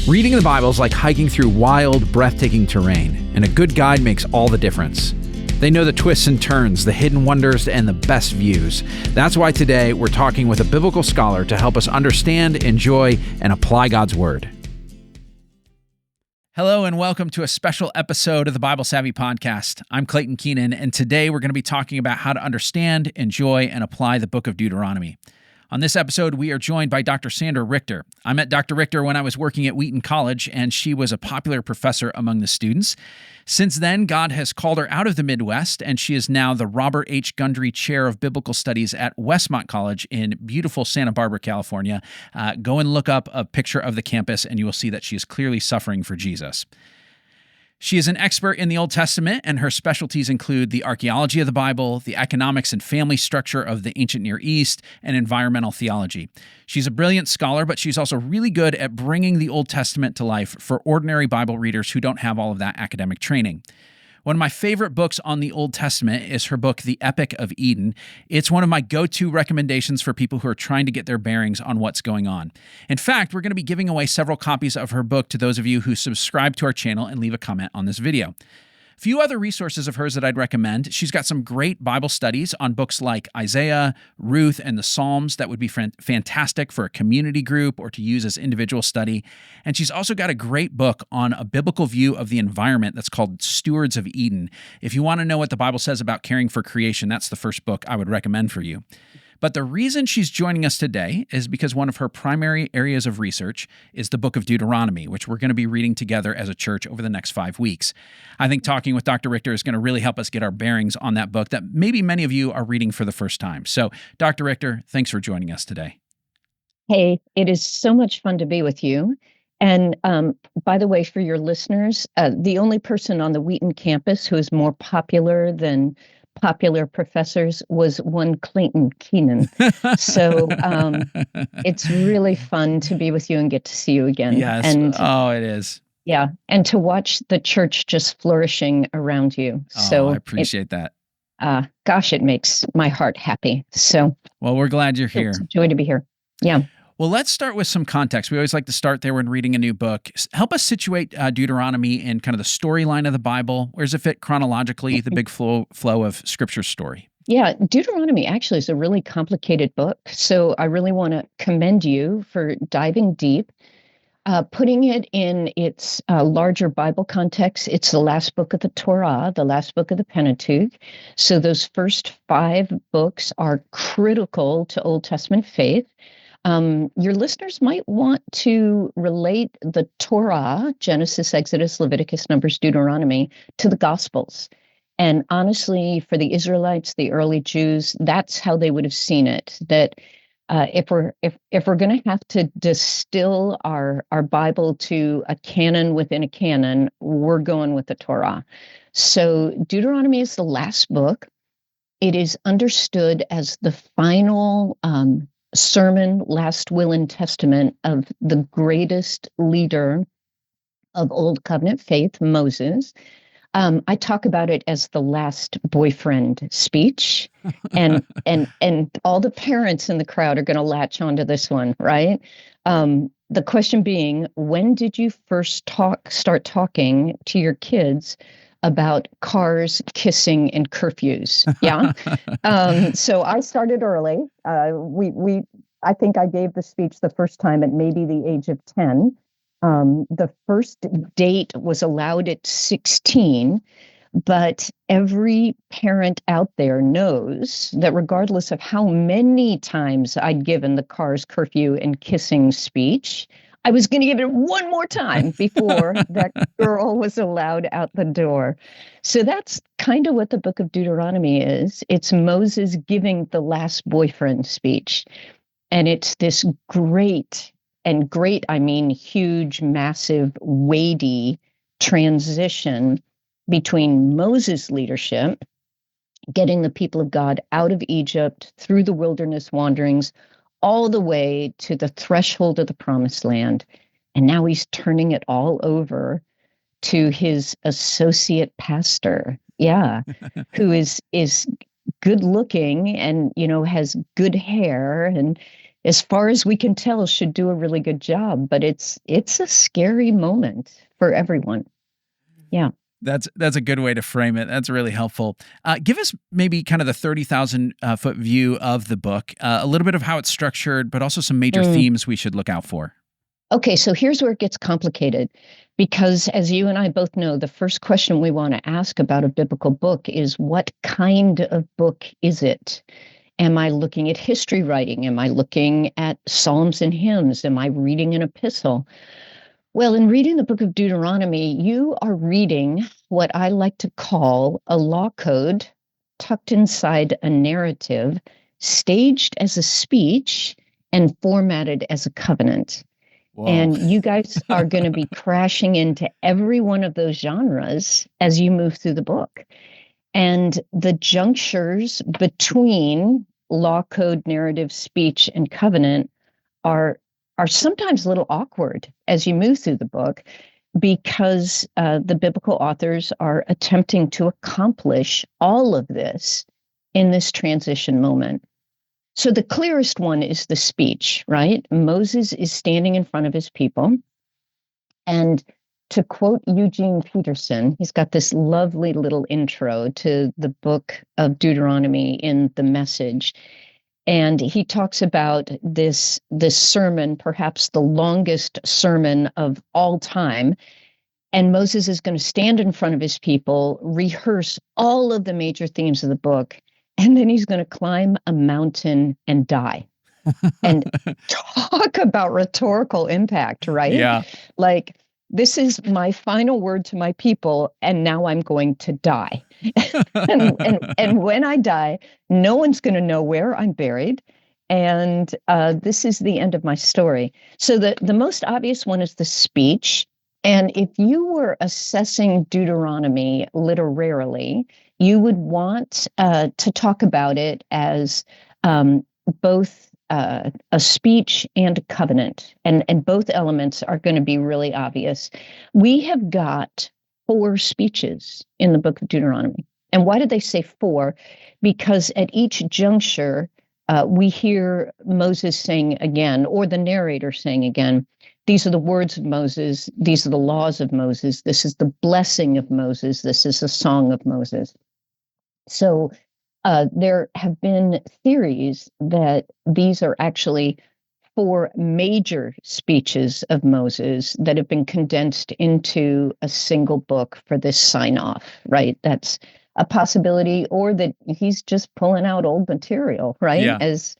Reading the Bible is like hiking through wild, breathtaking terrain, and a good guide makes all the difference. They know the twists and turns, the hidden wonders, and the best views. That's why today we're talking with a biblical scholar to help us understand, enjoy, and apply God's Word. Hello and welcome to a special episode of the Bible Savvy Podcast. I'm Clayton Keenon, and today we're going to be talking about how to understand, enjoy, and apply the book of Deuteronomy. On this episode, we are joined by Dr. Sandra Richter. I met Dr. Richter when I was working at Wheaton College, and she was a popular professor among the students. Since then, God has called her out of the Midwest, and she is now the Robert H. Gundry Chair of Biblical Studies at Westmont College in beautiful Santa Barbara, California. Go and look up a picture of the campus, and you will see that she is clearly suffering for Jesus. She is an expert in the Old Testament, and her specialties include the archaeology of the Bible, the economics and family structure of the ancient Near East, and environmental theology. She's a brilliant scholar, but she's also really good at bringing the Old Testament to life for ordinary Bible readers who don't have all of that academic training. One of my favorite books on the Old Testament is her book, The Epic of Eden. It's one of my go-to recommendations for people who are trying to get their bearings on what's going on. In fact, we're going to be giving away several copies of her book to those of you who subscribe to our channel and leave a comment on this video. A few other resources of hers that I'd recommend. She's got some great Bible studies on books like Isaiah, Ruth, and the Psalms that would be fantastic for a community group or to use as individual study. And she's also got a great book on a biblical view of the environment that's called Stewards of Eden. If you want to know what the Bible says about caring for creation, that's the first book I would recommend for you. But the reason she's joining us today is because one of her primary areas of research is the book of Deuteronomy, which we're going to be reading together as a church over the next 5 weeks. I think talking with Dr. Richter is going to really help us get our bearings on that book that maybe many of you are reading for the first time. So, Dr. Richter, thanks for joining us today. Hey, it is so much fun to be with you. And by the way, for your listeners, the only person on the Wheaton campus who is more popular than popular professors was one Clayton Keenan. So it's really fun to be with you and get to see you again. Yes. And, it is. Yeah. And to watch the church just flourishing around you. So I appreciate that. Gosh, it makes my heart happy. So, well, we're glad you're here. It's a joy to be here. Yeah. Well, let's start with some context. We always like to start there when reading a new book. Help us situate Deuteronomy in kind of the storyline of the Bible. Where does it fit chronologically, the big flow of Scripture's story? Yeah, Deuteronomy actually is a really complicated book. So I really want to commend you for diving deep, putting it in its larger Bible context. It's the last book of the Torah, the last book of the Pentateuch. So those first 5 books are critical to Old Testament faith. Your listeners might want to relate the Torah, Genesis, Exodus, Leviticus, Numbers, Deuteronomy, to the Gospels. And honestly, for the Israelites, the early Jews, that's how they would have seen it. That if we're going to have to distill our Bible to a canon within a canon, we're going with the Torah. So Deuteronomy is the last book. It is understood as the final sermon, last will and testament of the greatest leader of Old Covenant faith, Moses. I talk about it as the last boyfriend speech, and all the parents in the crowd are going to latch onto this one, right? The question being, when did you first start talking to your kids about cars, kissing, and curfews? Yeah. So I started early. I think I gave the speech the first time at maybe the age of 10. The first date was allowed at 16, but every parent out there knows that regardless of how many times I'd given the cars, curfew, and kissing speech, I was going to give it one more time before that girl was allowed out the door. So that's kind of what the book of Deuteronomy is. It's Moses giving the last boyfriend speech. And it's this great, I mean huge, massive, weighty transition between Moses' leadership, getting the people of God out of Egypt through the wilderness wanderings, all the way to the threshold of the promised land. And now he's turning it all over to his associate pastor, who is good looking and, has good hair and as far as we can tell, should do a really good job. But it's a scary moment for everyone. Yeah. That's a good way to frame it. That's really helpful. Give us maybe kind of the 30,000 foot view of the book, a little bit of how it's structured, but also some major themes we should look out for. Okay, so here's where it gets complicated, because as you and I both know, the first question we want to ask about a biblical book is, what kind of book is it? Am I looking at history writing? Am I looking at psalms and hymns? Am I reading an epistle? Well, in reading the book of Deuteronomy, you are reading what I like to call a law code tucked inside a narrative, staged as a speech and formatted as a covenant. Whoa. And you guys are going to be crashing into every one of those genres as you move through the book. And the junctures between law, code, narrative, speech, and covenant are sometimes a little awkward as you move through the book, because the biblical authors are attempting to accomplish all of this in this transition moment. So the clearest one is the speech, right? Moses is standing in front of his people. And to quote Eugene Peterson, he's got this lovely little intro to the book of Deuteronomy in The Message. And he talks about this sermon, perhaps the longest sermon of all time. And Moses is going to stand in front of his people, rehearse all of the major themes of the book, and then he's going to climb a mountain and die. And talk about rhetorical impact, right? Yeah. Like, this is my final word to my people, and now I'm going to die. and when I die, no one's going to know where I'm buried. And this is the end of my story. So the most obvious one is the speech. And if you were assessing Deuteronomy literarily, you would want to talk about it as both a speech and a covenant, and both elements are going to be really obvious. We have got 4 speeches in the book of Deuteronomy. And why did they say 4? Because at each juncture, we hear Moses saying again, or the narrator saying again, these are the words of Moses, these are the laws of Moses, this is the blessing of Moses, this is the song of Moses. So there have been theories that these are actually 4 major speeches of Moses that have been condensed into a single book for this sign-off, right? That's a possibility, or that he's just pulling out old material, right? Yeah. As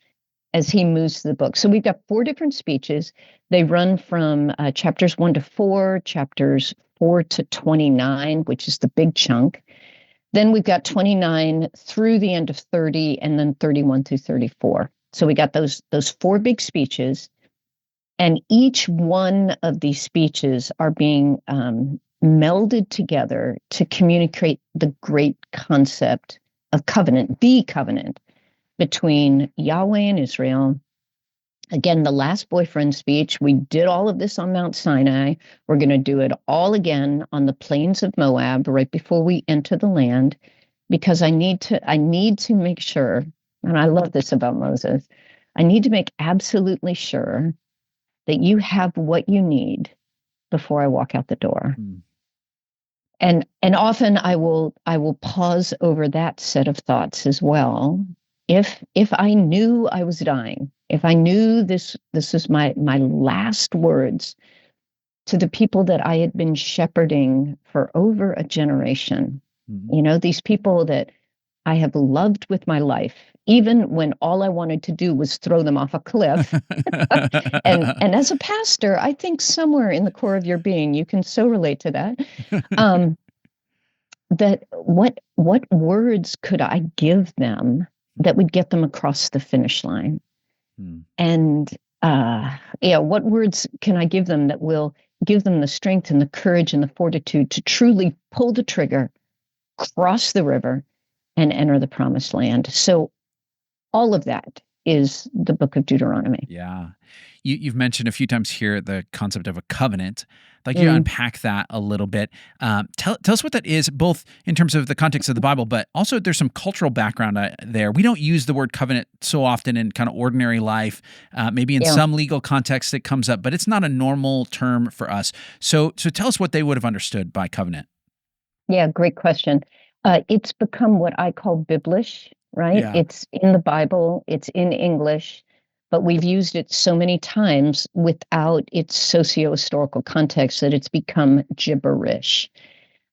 he moves through the book. So we've got 4 different speeches. They run from chapters 1 to 4, chapters 4 to 29, which is the big chunk. Then we've got 29 through the end of 30, and then 31 through 34. So we got those 4 big speeches, and each one of these speeches are being melded together to communicate the great concept of covenant, the covenant between Yahweh and Israel. Again, the last boyfriend speech, we did all of this on Mount Sinai. We're going to do it all again on the plains of Moab right before we enter the land, because I need to make sure, and I love this about Moses, I need to make absolutely sure that you have what you need before I walk out the door. And often I will pause over that set of thoughts as well. If I knew I was dying, if I knew this is my last words to the people that I had been shepherding for over a generation, you know, these people that I have loved with my life, even when all I wanted to do was throw them off a cliff. and as a pastor, I think somewhere in the core of your being, you can so relate to that. That what words could I give them that would get them across the finish line? And what words can I give them that will give them the strength and the courage and the fortitude to truly pull the trigger, cross the river, and enter the promised land? So all of that is the book of Deuteronomy. Yeah. You've mentioned a few times here the concept of a covenant. I'd like you to Mm, unpack that a little bit. Tell us what that is, both in terms of the context of the Bible, but also there's some cultural background there. We don't use the word covenant so often in kind of ordinary life. Maybe in yeah. some legal context it comes up, but it's not a normal term for us. So tell us what they would have understood by covenant. Yeah, great question. It's become what I call Biblish, right? Yeah. It's in the Bible, it's in English, but we've used it so many times without its socio-historical context that it's become gibberish.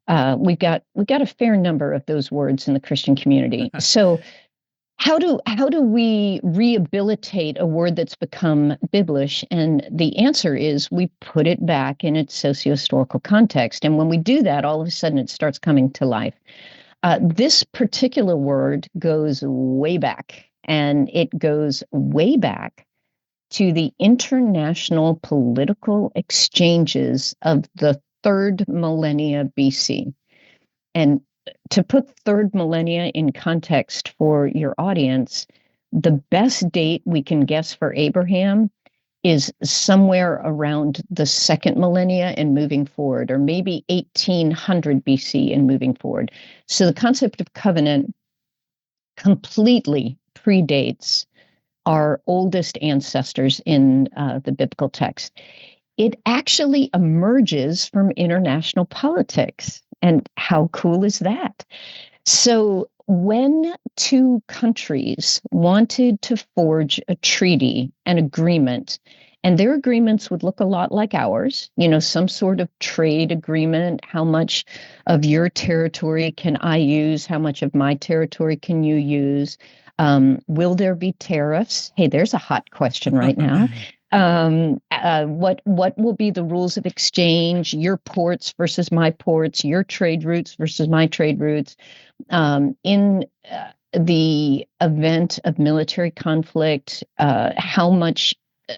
We got a fair number of those words in the Christian community. So how do we rehabilitate a word that's become Biblish? And the answer is we put it back in its socio-historical context. And when we do that, all of a sudden it starts coming to life. This particular word goes way back, and it goes way back to the international political exchanges of the third millennia BC. And to put third millennia in context for your audience, the best date we can guess for Abraham is somewhere around the second millennia and moving forward, or maybe 1800 BC and moving forward. So the concept of covenant completely predates our oldest ancestors in the biblical text. It actually emerges from international politics. And how cool is that? So, when two countries wanted to forge a treaty, an agreement, and their agreements would look a lot like ours, some sort of trade agreement. How much of your territory can I use? How much of my territory can you use? Will there be tariffs? Hey, there's a hot question right now. What will be the rules of exchange? Your ports versus my ports, your trade routes versus my trade routes. In the event of military conflict, how much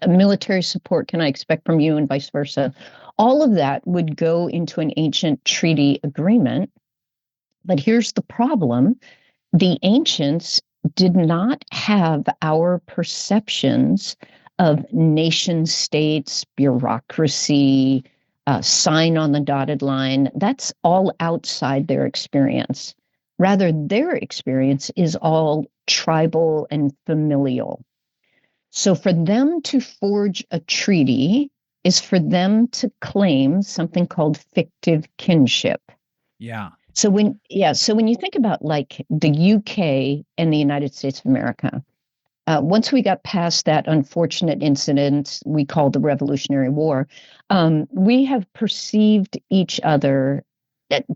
military support can I expect from you, and vice versa? All of that would go into an ancient treaty agreement. But here's the problem: the ancients did not have our perceptions of nation states, bureaucracy, sign on the dotted line. That's all outside their experience. Rather, their experience is all tribal and familial. So for them to forge a treaty is for them to claim something called fictive kinship. Yeah. So when you think about like the UK and the United States of America, once we got past that unfortunate incident we call the Revolutionary War, we have perceived each other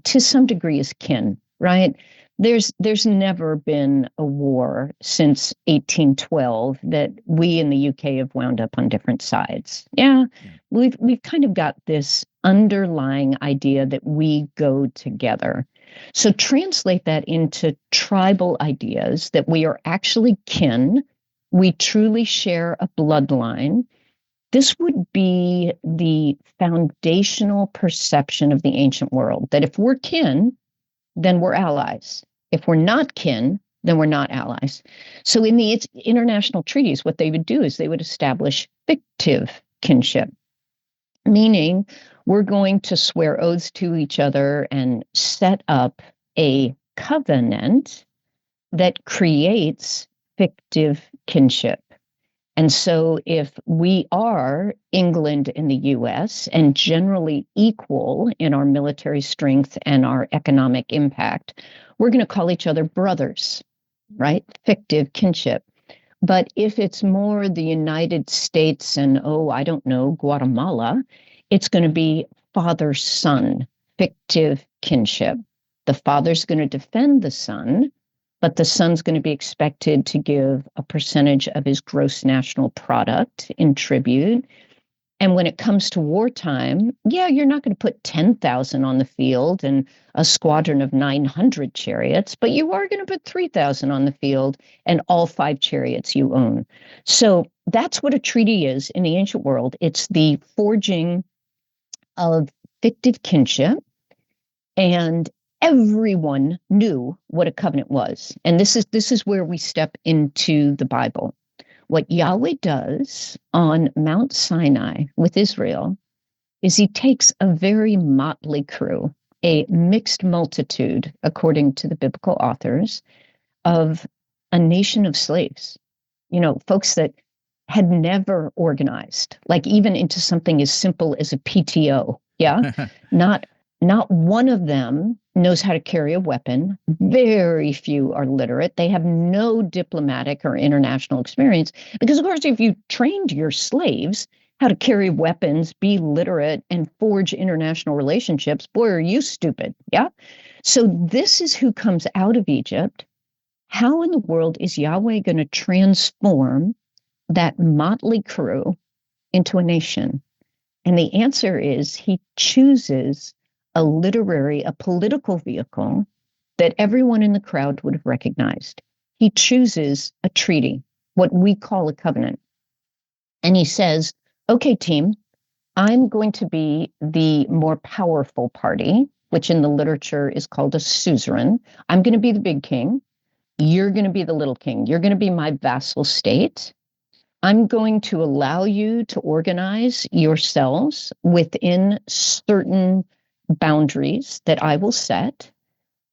to some degree as kin, right? There's never been a war since 1812 that we in the UK have wound up on different sides. Yeah, we've kind of got this underlying idea that we go together. So translate that into tribal ideas that we are actually kin. We truly share a bloodline. This would be the foundational perception of the ancient world, that if we're kin, then we're allies. If we're not kin, then we're not allies. So in the international treaties, what they would do is they would establish fictive kinship, meaning we're going to swear oaths to each other and set up a covenant that creates fictive kinship. And so if we are England and the US and generally equal in our military strength and our economic impact, we're going to call each other brothers, right? Fictive kinship. But if it's more the United States and, I don't know, Guatemala, it's going to be father-son, fictive kinship. The father's going to defend the son, but the son's going to be expected to give a percentage of his gross national product in tribute. And when it comes to wartime, you're not going to put 10,000 on the field and a squadron of 900 chariots, but you are going to put 3,000 on the field and all 5 chariots you own. So that's what a treaty is in the ancient world. It's the forging of fictive kinship, and everyone knew what a covenant was. And this is where we step into the Bible. What Yahweh does on Mount Sinai with Israel is he takes a very motley crew, a mixed multitude, according to the biblical authors, of a nation of slaves, folks that had never organized, like even into something as simple as a PTO. Yeah. Not one of them knows how to carry a weapon. Very few are literate. They have no diplomatic or international experience because, of course, if you trained your slaves how to carry weapons, be literate, and forge international relationships, boy, are you stupid. Yeah. So this is who comes out of Egypt. How in the world is Yahweh going to transform that motley crew into a nation? And the answer is he chooses a political vehicle that everyone in the crowd would have recognized. He chooses a treaty, what we call a covenant. And he says, okay, team, I'm going to be the more powerful party, which in the literature is called a suzerain. I'm going to be the big king. You're going to be the little king. You're going to be my vassal state. I'm going to allow you to organize yourselves within certain boundaries that I will set.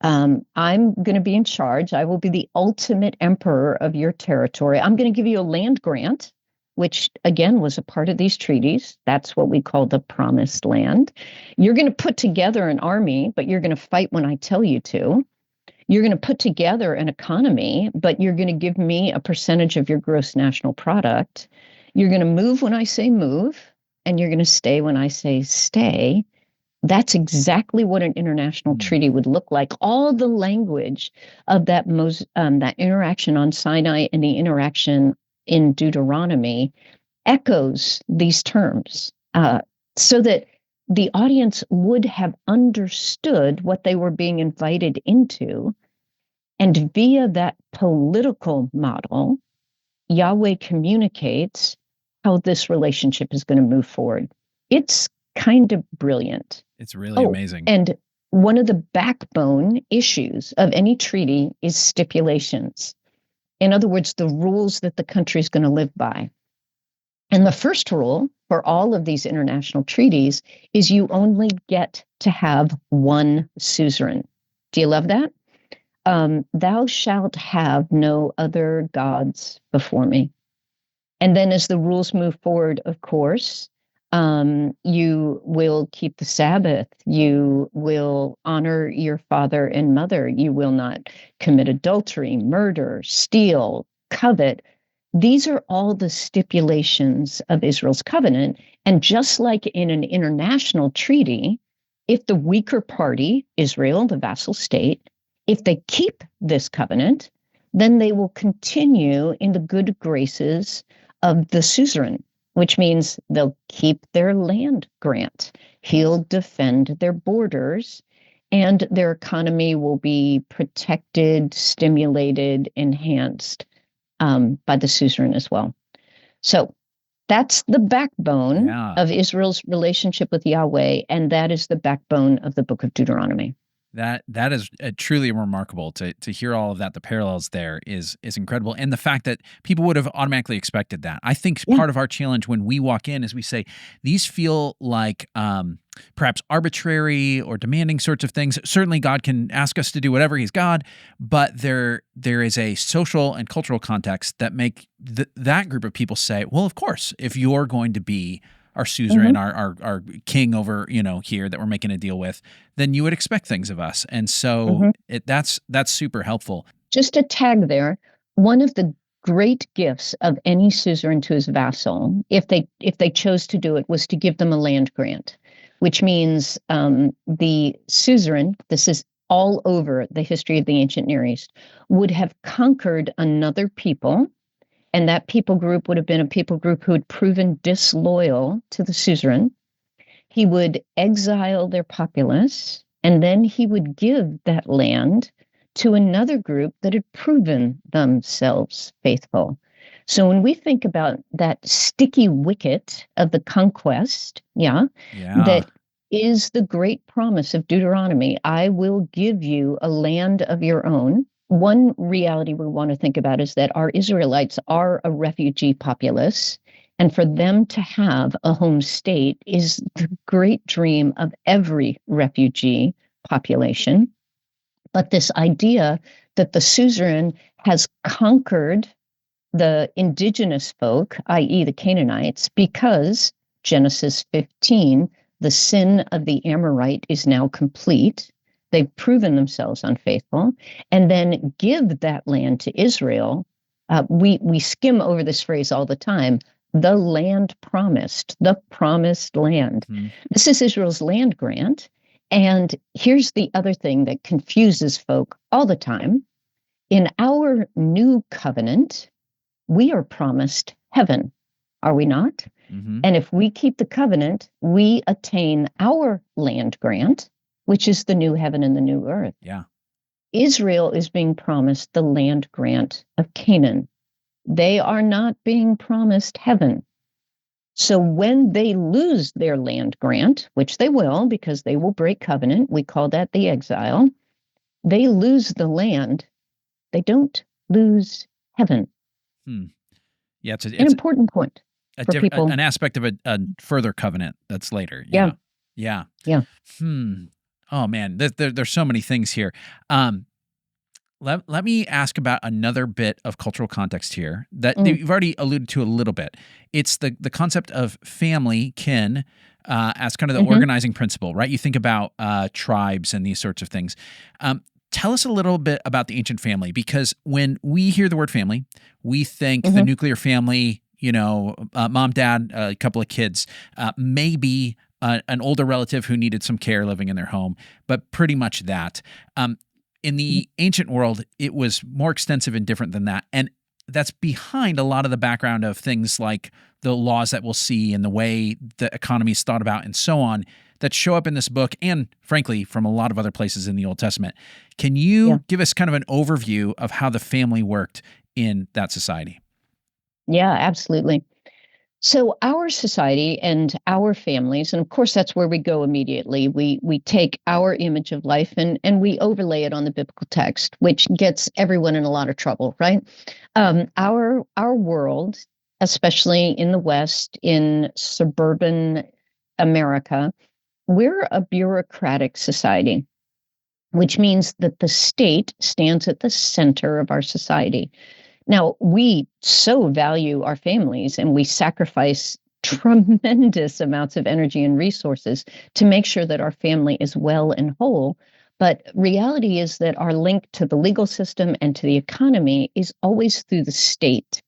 I'm going to be in charge. I will be the ultimate emperor of your territory. I'm going to give you a land grant, which again was a part of these treaties. That's what we call the promised land. You're going to put together an army, but you're going to fight when I tell you to. You're going to put together an economy, but you're going to give me a percentage of your gross national product. You're going to move when I say move, and you're going to stay when I say stay. That's exactly what an international treaty would look like. All the language of that interaction on Sinai and the interaction in Deuteronomy echoes these terms, so that the audience would have understood what they were being invited into. And via that political model, Yahweh communicates how this relationship is going to move forward. It's kind of brilliant. It's really amazing. And one of the backbone issues of any treaty is stipulations. In other words, the rules that the country is going to live by. And the first rule for all of these international treaties is you only get to have one suzerain. Do you love that? Thou shalt have no other gods before me. And then as the rules move forward, of course, you will keep the Sabbath. You will honor your father and mother. You will not commit adultery, murder, steal, covet. These are all the stipulations of Israel's covenant. And just like in an international treaty, if the weaker party, Israel, the vassal state, if they keep this covenant, then they will continue in the good graces of the suzerain, which means they'll keep their land grant. He'll defend their borders, and their economy will be protected, stimulated, enhanced by the suzerain as well. So that's the backbone of Israel's relationship with Yahweh, and that is the backbone of the book of Deuteronomy. That is truly remarkable to hear all of that. The parallels there is incredible. And the fact that people would have automatically expected that. I think part of our challenge when we walk in is we say, these feel like perhaps arbitrary or demanding sorts of things. Certainly God can ask us to do whatever, he's God, but there is a social and cultural context that make that group of people say, well, of course, if you're going to be our suzerain, our king over, here that we're making a deal with, then you would expect things of us. And so that's super helpful. Just a tag there. One of the great gifts of any suzerain to his vassal, if they chose to do it, was to give them a land grant, which means the suzerain, this is all over the history of the ancient Near East, would have conquered another people. And that people group would have been a people group who had proven disloyal to the suzerain. He would exile their populace, and then he would give that land to another group that had proven themselves faithful. So when we think about that sticky wicket of the conquest, that is the great promise of Deuteronomy. I will give you a land of your own. one reality we want to think about is that our Israelites are a refugee populace, and for them to have a home state is the great dream of every refugee population. But this idea that the suzerain has conquered the indigenous folk, i.e., the Canaanites, because Genesis 15, the sin of the Amorite is now complete. They've proven themselves unfaithful, and then give that land to Israel. We skim over this phrase all the time. The land promised, the promised land. Mhm. This is Israel's land grant. And here's the other thing that confuses folk all the time. In our new covenant, we are promised heaven, are we not? Mhm. And if we keep the covenant, we attain our land grant, which is the new heaven and the new earth. Yeah. Israel is being promised the land grant of Canaan. They are not being promised heaven. So when they lose their land grant, which they will because they will break covenant, we call that the exile, they lose the land. They don't lose heaven. Hmm. Yeah, An it's important point for people. an aspect of a further covenant that's later. Yeah. Yeah. Yeah. Oh man, there's so many things here. Let me ask about another bit of cultural context here that you've already alluded to a little bit. It's the concept of family, kin, as kind of the organizing principle, right? You think about tribes and these sorts of things. Tell us a little bit about the ancient family, because when we hear the word family, we think the nuclear family, mom, dad, a couple of kids, maybe an older relative who needed some care living in their home, but pretty much that. In the ancient world, it was more extensive and different than that. And that's behind a lot of the background of things like the laws that we'll see and the way the economy is thought about and so on that show up in this book and, frankly, from a lot of other places in the Old Testament. Can you give us kind of an overview of how the family worked in that society? Yeah, absolutely. So our society and our families, and of course that's where we go immediately. We take our image of life and we overlay it on the biblical text, which gets everyone in a lot of trouble, right? Our world, especially in the West, in suburban America, we're a bureaucratic society, which means that the state stands at the center of our society. Now, we so value our families and we sacrifice tremendous amounts of energy and resources to make sure that our family is well and whole. But reality is that our link to the legal system and to the economy is always through the state.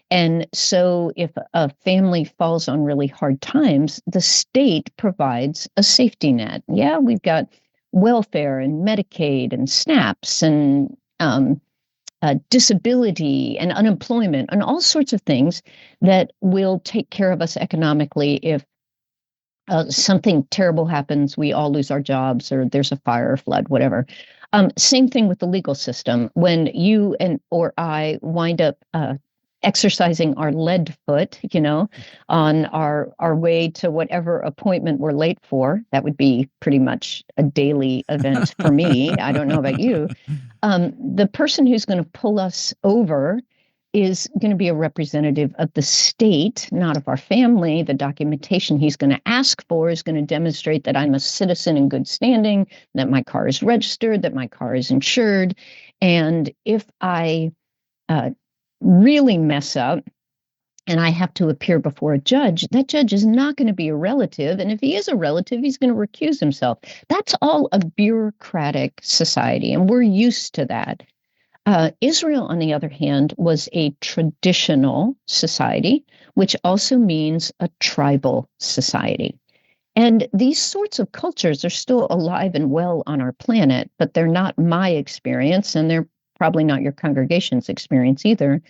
And so if a family falls on really hard times, the state provides a safety net. Yeah, we've got welfare and Medicaid and SNAPs and disability and unemployment and all sorts of things that will take care of us economically if something terrible happens, we all lose our jobs, or there's a fire or flood, whatever. Same thing with the legal system. When you or I wind up exercising our lead foot, on our way to whatever appointment we're late for, that would be pretty much a daily event for me. I don't know about you. The person who's going to pull us over is going to be a representative of the state, not of our family. The documentation he's going to ask for is going to demonstrate that I'm a citizen in good standing, that my car is registered, that my car is insured. And if I really mess up and I have to appear before a judge, that judge is not going to be a relative. And if he is a relative, he's going to recuse himself. That's all a bureaucratic society, and we're used to that. Israel, on the other hand, was a traditional society, which also means a tribal society. And these sorts of cultures are still alive and well on our planet, but they're not my experience, and they're probably not your congregation's experience either.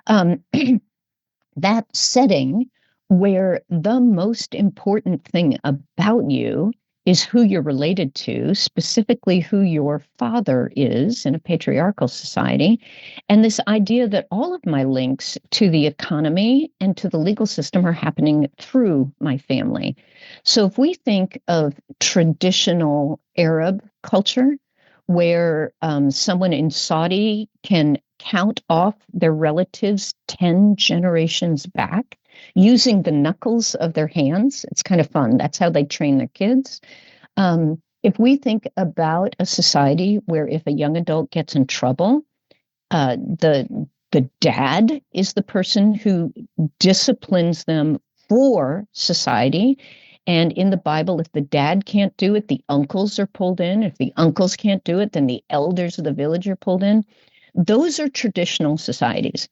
That setting where the most important thing about you is who you're related to, specifically who your father is in a patriarchal society, and this idea that all of my links to the economy and to the legal system are happening through my family. So if we think of traditional Arab culture, where someone in Saudi can count off their relatives 10 generations back using the knuckles of their hands. It's kind of fun. That's how they train their kids. If we think about a society where if a young adult gets in trouble, the dad is the person who disciplines them for society. And in the Bible, if the dad can't do it, the uncles are pulled in. If the uncles can't do it, then the elders of the village are pulled in. Those are traditional societies.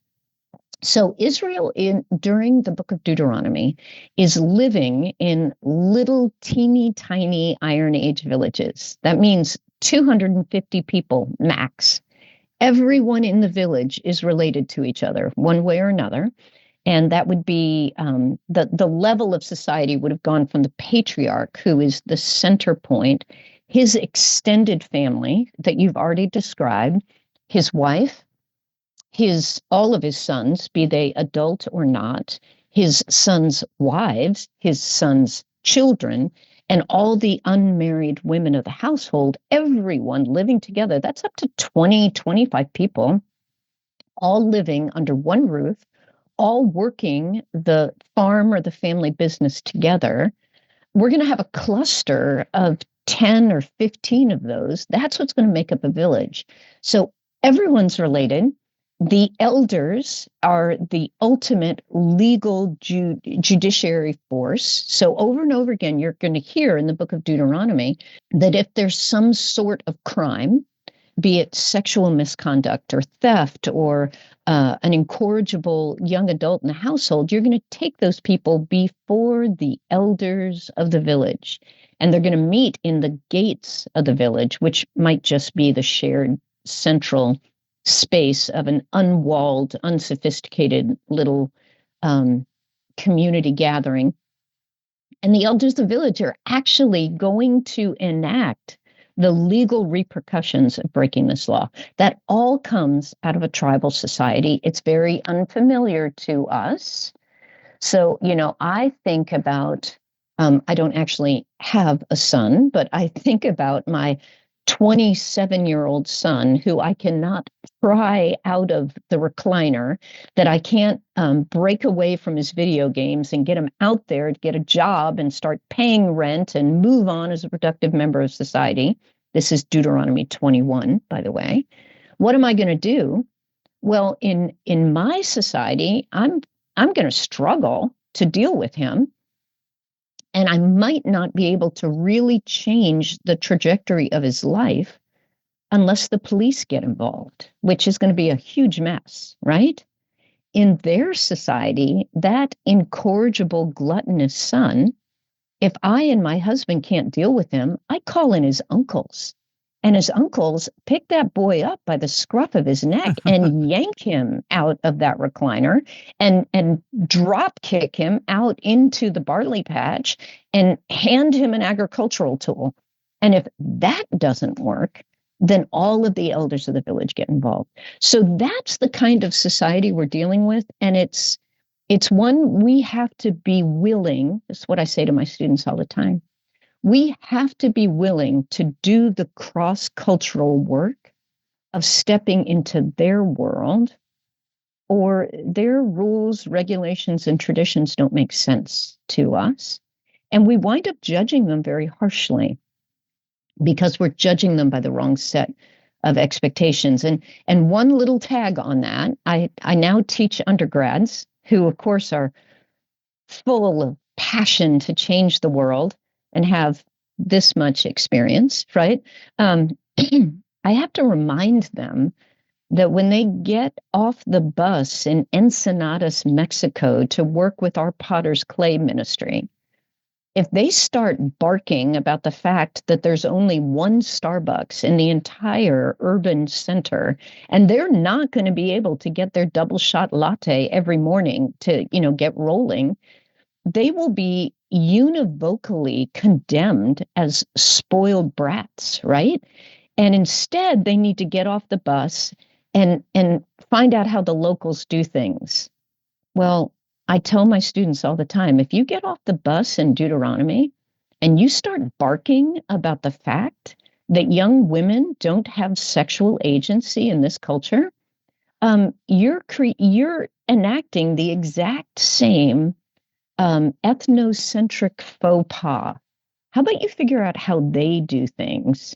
So Israel during the book of Deuteronomy is living in little teeny tiny Iron Age villages. That means 250 people max. Everyone in the village is related to each other one way or another. And that would be the level of society would have gone from the patriarch, who is the center point, his extended family that you've already described, his wife, all of his sons, be they adult or not, his sons' wives, his sons' children, and all the unmarried women of the household, everyone living together. That's up to 20, 25 people, all living under one roof, all working the farm or the family business together. We're going to have a cluster of 10 or 15 of those. That's what's going to make up a village. So everyone's related. The elders are the ultimate legal judiciary force. So over and over again, you're going to hear in the book of Deuteronomy that if there's some sort of crime, be it sexual misconduct or theft or an incorrigible young adult in the household, you're going to take those people before the elders of the village. And they're going to meet in the gates of the village, which might just be the shared central space of an unwalled, unsophisticated little community gathering. And the elders of the village are actually going to enact the legal repercussions of breaking this law. That all comes out of a tribal society. It's very unfamiliar to us. So, I think about, I don't actually have a son, but I think about my 27-year-old son who I cannot pry out of the recliner, that I can't break away from his video games and get him out there to get a job and start paying rent and move on as a productive member of society. This is Deuteronomy 21, by the way. What am I going to do? Well, in my society, I'm going to struggle to deal with him. And I might not be able to really change the trajectory of his life unless the police get involved, which is going to be a huge mess, right? In their society, that incorrigible, gluttonous son, if I and my husband can't deal with him, I call in his uncles. And his uncles pick that boy up by the scruff of his neck and yank him out of that recliner and drop kick him out into the barley patch and hand him an agricultural tool. And if that doesn't work, then all of the elders of the village get involved. So that's the kind of society we're dealing with. And it's one we have to be willing. This is what I say to my students all the time. We have to be willing to do the cross-cultural work of stepping into their world, or their rules, regulations, and traditions don't make sense to us. And we wind up judging them very harshly because we're judging them by the wrong set of expectations. And one little tag on that, I now teach undergrads who, of course, are full of passion to change the world and have this much experience, right? I have to remind them that when they get off the bus in Ensenadas, Mexico, to work with our Potter's Clay ministry, if they start barking about the fact that there's only one Starbucks in the entire urban center, and they're not going to be able to get their double shot latte every morning to, get rolling, they will be univocally condemned as spoiled brats, right? And instead, they need to get off the bus and find out how the locals do things. Well, I tell my students all the time, if you get off the bus in Deuteronomy and you start barking about the fact that young women don't have sexual agency in this culture, you're enacting the exact same ethnocentric faux pas. How about you figure out how they do things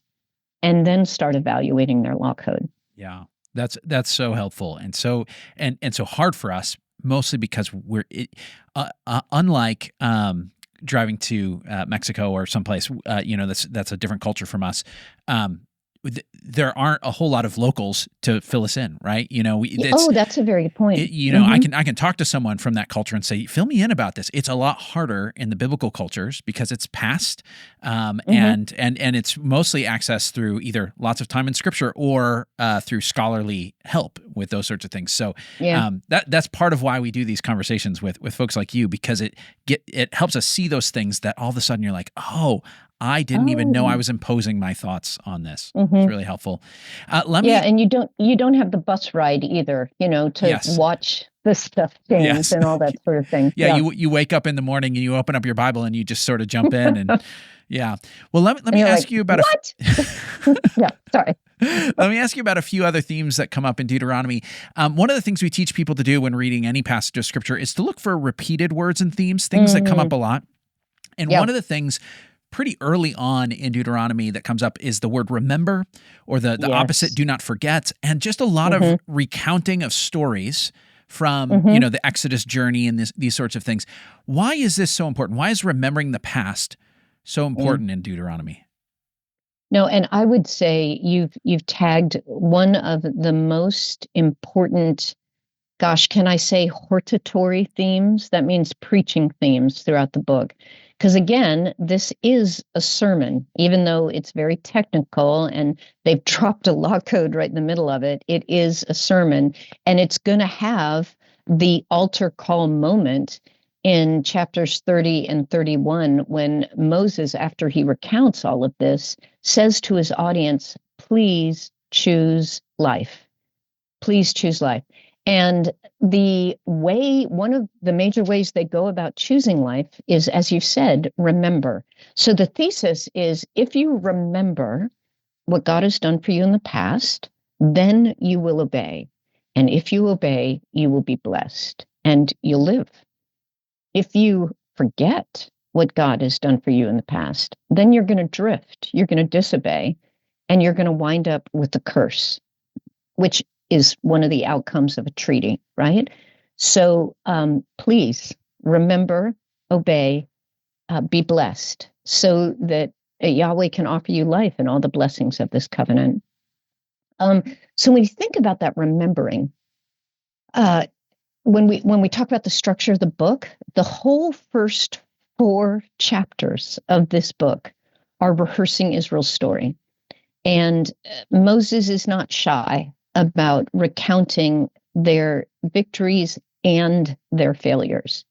and then start evaluating their law code? Yeah, that's so helpful and so hard for us, mostly because unlike driving to Mexico or someplace that's a different culture from us. There aren't a whole lot of locals to fill us in, right? That's a very good point. I can talk to someone from that culture and say, fill me in about this. It's a lot harder in the biblical cultures because it's past, and it's mostly accessed through either lots of time in Scripture or through scholarly help with those sorts of things. So that's part of why we do these conversations with folks like you, because it helps us see those things that all of a sudden you're like, oh, I didn't even know I was imposing my thoughts on this. It's really helpful. And you don't have the bus ride either, to watch the stuff change and all that sort of thing. Yeah. You wake up in the morning and you open up your Bible and you just sort of jump in and yeah. Well, let me ask you about what? Sorry. Let me ask you about a few other themes that come up in Deuteronomy. One of the things we teach people to do when reading any passage of Scripture is to look for repeated words and themes, things that come up a lot. And one of the things pretty early on in Deuteronomy that comes up is the word remember, or the opposite, do not forget, and just a lot of recounting of stories from the Exodus journey and these sorts of things. Why is this so important? Why is remembering the past so important in Deuteronomy? No, and I would say you've tagged one of the most important, can I say hortatory themes? That means preaching themes throughout the book. Because again, this is a sermon, even though it's very technical and they've dropped a law code right in the middle of it. It is a sermon, and it's going to have the altar call moment in chapters 30 and 31 when Moses, after he recounts all of this, says to his audience, please choose life. Please choose life. And one of the major ways they go about choosing life is, as you said, remember. So the thesis is, if you remember what God has done for you in the past, then you will obey. And if you obey, you will be blessed and you'll live. If you forget what God has done for you in the past, then you're going to drift, you're going to disobey, and you're going to wind up with a curse, which is one of the outcomes of a treaty, right? So please remember, obey, be blessed, so that Yahweh can offer you life and all the blessings of this covenant. So when you think about that remembering, when we talk about the structure of the book, the whole first 4 chapters of this book are rehearsing Israel's story. And Moses is not shy about recounting their victories and their failures.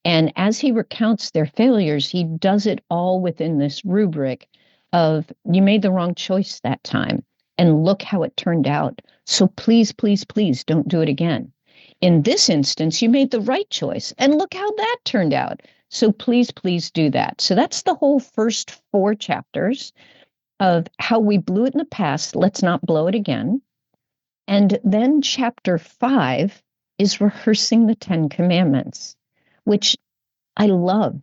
And as he recounts their failures, he does it all within this rubric of, you made the wrong choice that time, and look how it turned out. So please, please, please don't do it again. In this instance, you made the right choice, and look how that turned out. So please, please do that. So that's the whole first 4 chapters of how we blew it in the past. Let's not blow it again. And then chapter 5 is rehearsing the 10 Commandments, which I love,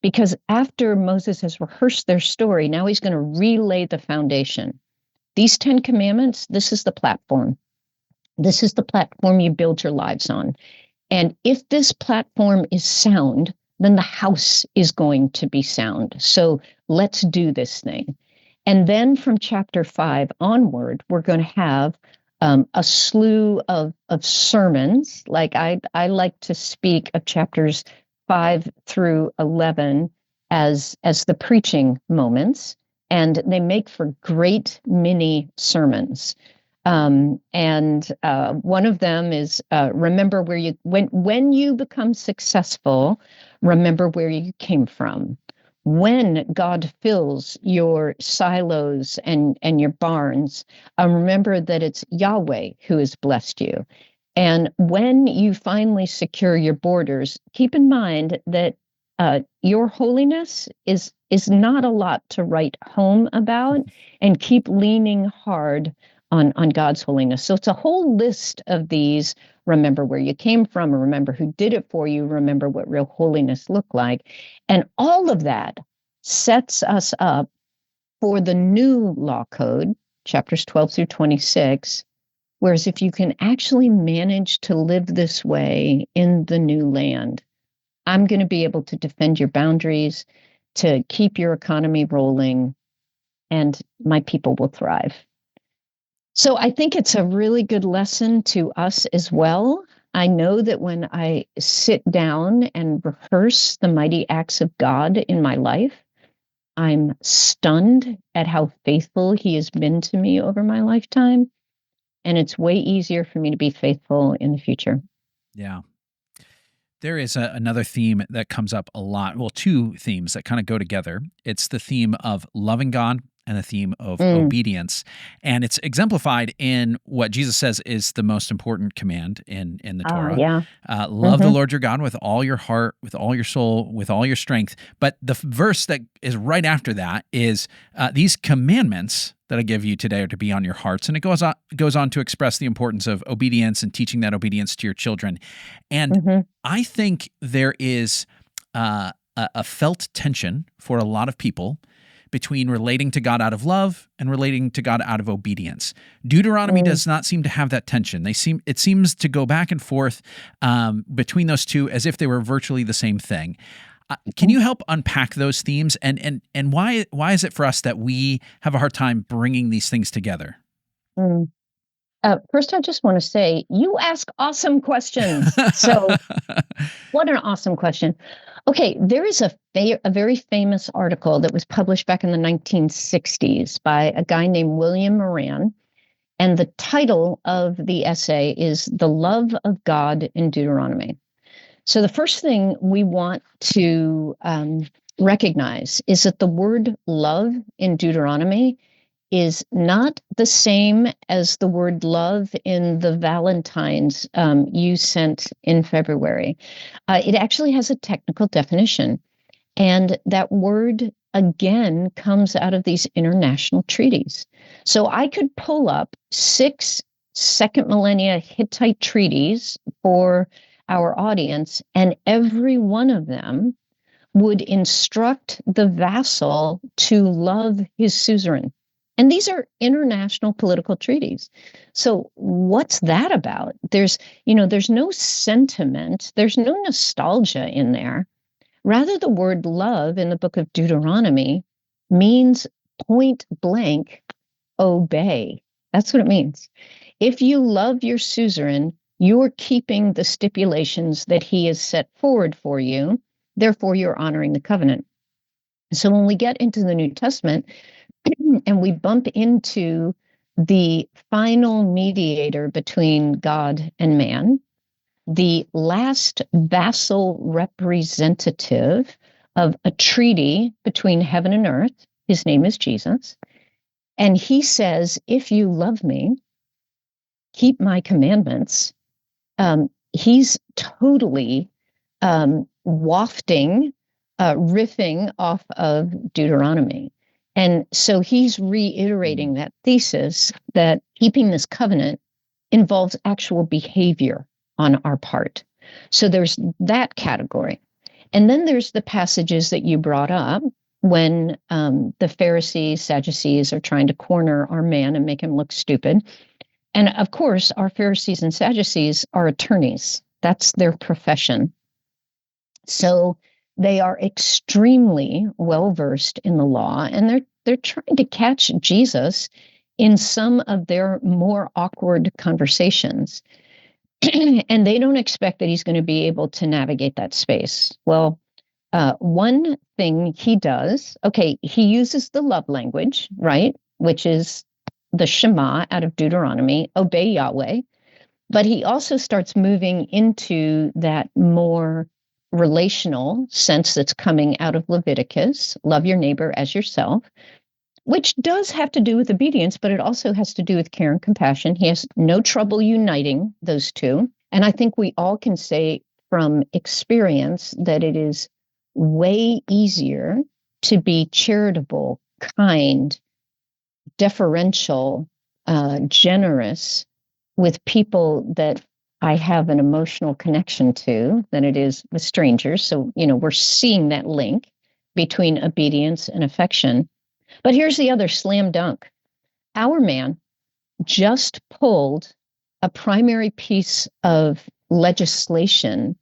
because after Moses has rehearsed their story, now he's going to relay the foundation. These 10 Commandments, this is the platform. This is the platform you build your lives on. And if this platform is sound, then the house is going to be sound. So let's do this thing. And then from chapter 5 onward, we're going to have a slew of sermons. Like I like to speak of chapters 5 through 11 as the preaching moments, and they make for great mini sermons. And one of them is remember where you when you become successful, remember where you came from. When God fills your silos and your barns, remember that it's Yahweh who has blessed you. And when you finally secure your borders, keep in mind that your holiness is not a lot to write home about, and keep leaning hard on God's holiness. So it's a whole list of these. Remember where you came from, remember who did it for you, remember what real holiness looked like. And all of that sets us up for the new law code, chapters 12 through 26. Whereas if you can actually manage to live this way in the new land, I'm going to be able to defend your boundaries, to keep your economy rolling, and my people will thrive. So I think it's a really good lesson to us as well. I know that when I sit down and rehearse the mighty acts of God in my life, I'm stunned at how faithful he has been to me over my lifetime. And it's way easier for me to be faithful in the future. Yeah. There is another theme that comes up a lot. Well, two themes that kind of go together. It's the theme of loving God and the theme of obedience. And it's exemplified in what Jesus says is the most important command in the Torah. Yeah. Love the Lord your God with all your heart, with all your soul, with all your strength. But the verse that is right after that is these commandments that I give you today are to be on your hearts. And it goes on to express the importance of obedience and teaching that obedience to your children. And I think there is a felt tension for a lot of people between relating to God out of love and relating to God out of obedience. Deuteronomy does not seem to have that tension. It seems to go back and forth between those two as if they were virtually the same thing. Can you help unpack those themes and why is it for us that we have a hard time bringing these things together? First, I just want to say you ask awesome questions. So, what an awesome question. Okay, there is a very famous article that was published back in the 1960s by a guy named William Moran, and the title of the essay is "The Love of God in Deuteronomy." So the first thing we want to recognize is that the word love in Deuteronomy is not the same as the word love in the Valentines you sent in February. It actually has a technical definition. And that word, again, comes out of these international treaties. So I could pull up 6 second millennia Hittite treaties for our audience, and every one of them would instruct the vassal to love his suzerain. And these are international political treaties. So what's that about? There's no sentiment, there's no nostalgia in there. Rather, the word love in the book of Deuteronomy means point blank, obey. That's what it means. If you love your suzerain, you're keeping the stipulations that he has set forward for you. Therefore, you're honoring the covenant. So when we get into the New Testament and we bump into the final mediator between God and man, the last vassal representative of a treaty between heaven and earth, his name is Jesus. And he says, if you love me, keep my commandments. He's totally wafting, riffing off of Deuteronomy. And so he's reiterating that thesis that keeping this covenant involves actual behavior on our part. So there's that category. And then there's the passages that you brought up when the Pharisees, Sadducees are trying to corner our man and make him look stupid. And of course, our Pharisees and Sadducees are attorneys. That's their profession. So they are extremely well-versed in the law, and they're trying to catch Jesus in some of their more awkward conversations. And they don't expect that he's going to be able to navigate that space. Well, one thing he does, he uses the love language, right? Which is the Shema out of Deuteronomy, obey Yahweh. But he also starts moving into that more relational sense that's coming out of Leviticus, love your neighbor as yourself, which does have to do with obedience, but it also has to do with care and compassion. He has no trouble uniting those two. And I think we all can say from experience that it is way easier to be charitable, kind, deferential, generous with people that I have an emotional connection to than it is with strangers. So, we're seeing that link between obedience and affection. But here's the other slam dunk. Our man just pulled a primary piece of legislation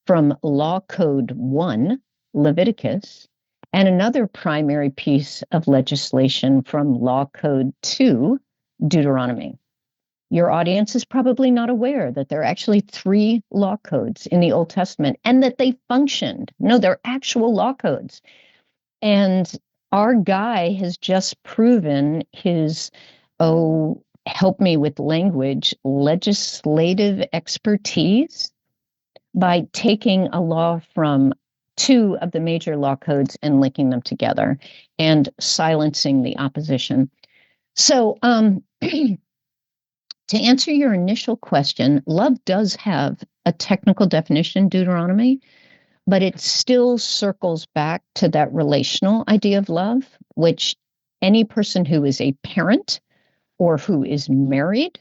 from Law Code 1, Leviticus, and another primary piece of legislation from Law Code 2, Deuteronomy. Your audience is probably not aware that there are actually 3 law codes in the Old Testament and that they functioned. No, they're actual law codes. And our guy has just proven his, help me with language, legislative expertise by taking a law from 2 of the major law codes and linking them together and silencing the opposition. So, to answer your initial question, love does have a technical definition in Deuteronomy, but it still circles back to that relational idea of love, which any person who is a parent or who is married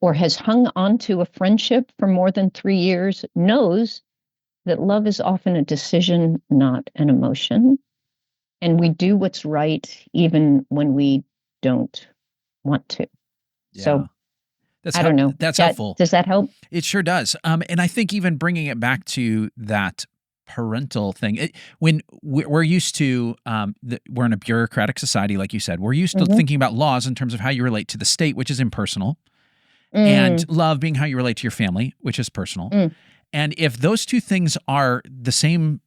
or has hung on to a friendship for more than 3 years knows that love is often a decision, not an emotion. And we do what's right even when we don't want to. Yeah. So I don't know. That's helpful. Does that help? It sure does. And I think even bringing it back to that parental thing, when we're used to, we're in a bureaucratic society, like you said, we're used to thinking about laws in terms of how you relate to the state, which is impersonal, and love being how you relate to your family, which is personal. And if those two things are the same